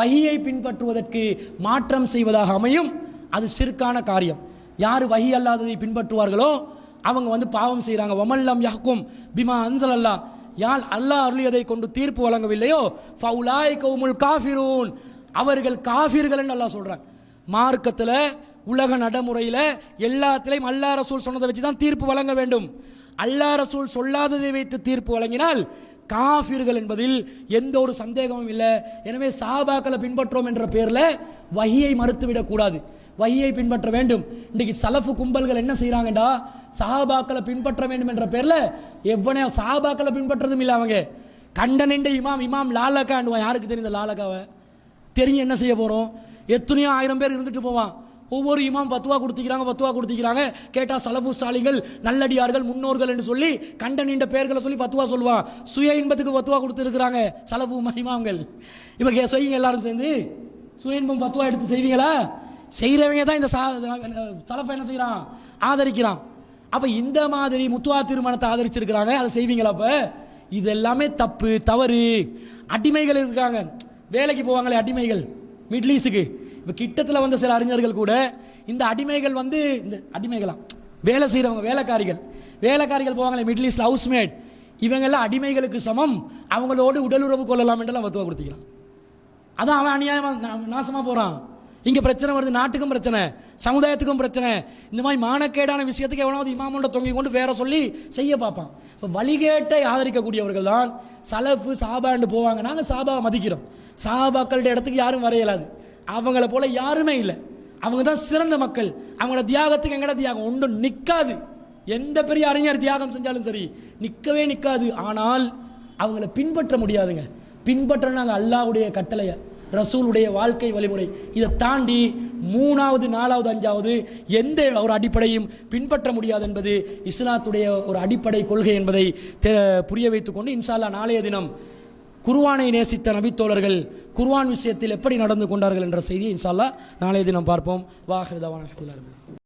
வஹியை பின்பற்றுவதற்கு மாற்றம் செய்வதாக அமையும். அது ஷிர்கான காரியம். யார் வஹி அல்லாததை பின்பற்றுவார்களோ அவங்க வந்து பாவம் செய்கிறாங்க. வமல்லம் யஹ்கும் பிமா அன்சல் அல்லாஹ், யால் அல்லாஹ் அருளியதை கொண்டு தீர்ப்பு வழங்கவில்லையோ ஃபவுலாய் கௌமுல் காஃபிரூன், அவர்கள் காஃபிர்கள் என்று அல்லாஹ் சொல்றாங்க. மார்க்கத்தில் உலக நடைமுறையில் எல்லாத்திலையும் அல்லாஹ் ரசூல் சொன்னதை வச்சு தான் தீர்ப்பு வழங்க வேண்டும். அல்லாஹ் ரசூல் சொல்லாததை வைத்து தீர்ப்பு வழங்கினால் காஃபிர்கள் என்பதில் எந்த ஒரு சந்தேகமும் இல்லை. எனவே சஹாபாக்களை பின்பற்றோம் என்ற பேரில் வஹியை மறுத்துவிடக் கூடாது, வஹியை பின்பற்ற வேண்டும். இன்றைக்கு சலஃபு கும்பல்கள் என்ன செய்கிறாங்கடா, சஹாபாக்களை பின்பற்ற வேண்டும் என்ற பேரில் எவ்வளோ சஹாபாக்களை பின்பற்றதும் இல்லை. அவங்க கண்டனின்ற இமாம் லாலக்காண்டுவான். யாருக்கு தெரியும் லாலக்காவை? தெரிஞ்சு என்ன செய்ய போகிறோம்? எத்தனையோ 1000 பேர் இருந்துட்டு போவான். ஒவ்வொரு இமாம் பத்துவா கொடுத்திக்கிறாங்க. கேட்டால் சலஃபு சாலிகள், நல்லடியார்கள், முன்னோர்கள் என்று சொல்லி கண்ட நீண்ட பேர்களை சொல்லி பத்துவா சொல்லுவான். சுய இன்பத்துக்கு பத்துவா கொடுத்துருக்குறாங்க சலஃபு இமாம்கள். இப்போ செய்யுங்க எல்லாரும் சேர்ந்து சுய இன்பம் பத்துவா எடுத்து செய்வீங்களா? செய்கிறவங்க தான் இந்த சலஃபை என்ன செய்கிறான், ஆதரிக்கிறான். அப்போ இந்த மாதிரி முத்துவா திருமணத்தை ஆதரிச்சிருக்கிறாங்க, அதை செய்வீங்களா? அப்போ இது எல்லாமே தப்பு, தவறு. அடிமைகள் இருக்காங்க, வேலைக்கு போவாங்களே அடிமைகள் மிடில் ஈஸ்டுக்கு. இப்போ கிட்டத்தில் வந்த சில அறிஞர்கள் கூட இந்த அடிமைகள் வந்து இந்த அடிமைகளாம் வேலை செய்கிறவங்க, வேலைக்காரிகள் போவாங்களே மிடில் ஈஸ்டில், ஹவுஸ்மேட், இவங்கெல்லாம் அடிமைகளுக்கு சமம், அவங்களோடு உடலுறவு கொள்ளலாம் என்றெல்லாம் வத்துவா கொடுத்துக்கிறான். அதான் அவன் அநியாயமாக நாசமாக போகிறான். இங்கே பிரச்சனை வருது, நாட்டுக்கும் பிரச்சனை, சமுதாயத்துக்கும் பிரச்சனை. இந்த மாதிரி மானக்கேடான விஷயத்துக்கு எவனாவது இமாமோட தொங்கி கொண்டு வேற சொல்லி செய்ய பார்ப்பான். இப்போ வழிகேட்டை ஆதரிக்கக்கூடியவர்கள் தான் சலஃபு சாபான்னு போவாங்க. நாங்கள் சாபாவை மதிக்கிறோம். சாபாக்களுடைய இடத்துக்கு யாரும் வர இயலாது, அவங்கள போல யாருமே இல்லை. அவங்க தான் சிறந்த மக்கள். அவங்களோட தியாகத்துக்கு எங்கட தியாகம் ஒன்றும் நிற்காது. எந்த பெரிய அறிஞர் தியாகம் செஞ்சாலும் சரி நிற்கவே நிற்காது. ஆனால் அவங்கள பின்பற்ற முடியாதுங்க. பின்பற்ற நாங்கள் அல்லாஹ்வுடைய கட்டளையை, ரசூலுடைய வாழ்க்கை வழிமுறை, இதை தாண்டி 3வது 4வது 5வது எந்த ஒரு அடிப்படையும் பின்பற்ற முடியாது என்பது இஸ்லாத்துடைய ஒரு அடிப்படை கொள்கை என்பதை புரிய வைத்துக்கொண்டு இன்ஷா அல்லாஹ் நாளைய தினம் குர்ஆனை நேசித்த நபித்தோழர்கள் குர்ஆன் விஷயத்தில் எப்படி நடந்து கொண்டார்கள் என்ற செய்தியை இன்ஷா அல்லாஹ் நாளைய தினம் பார்ப்போம். வாஹிரு தவானா அல்ஹம்துலில்லாஹ்.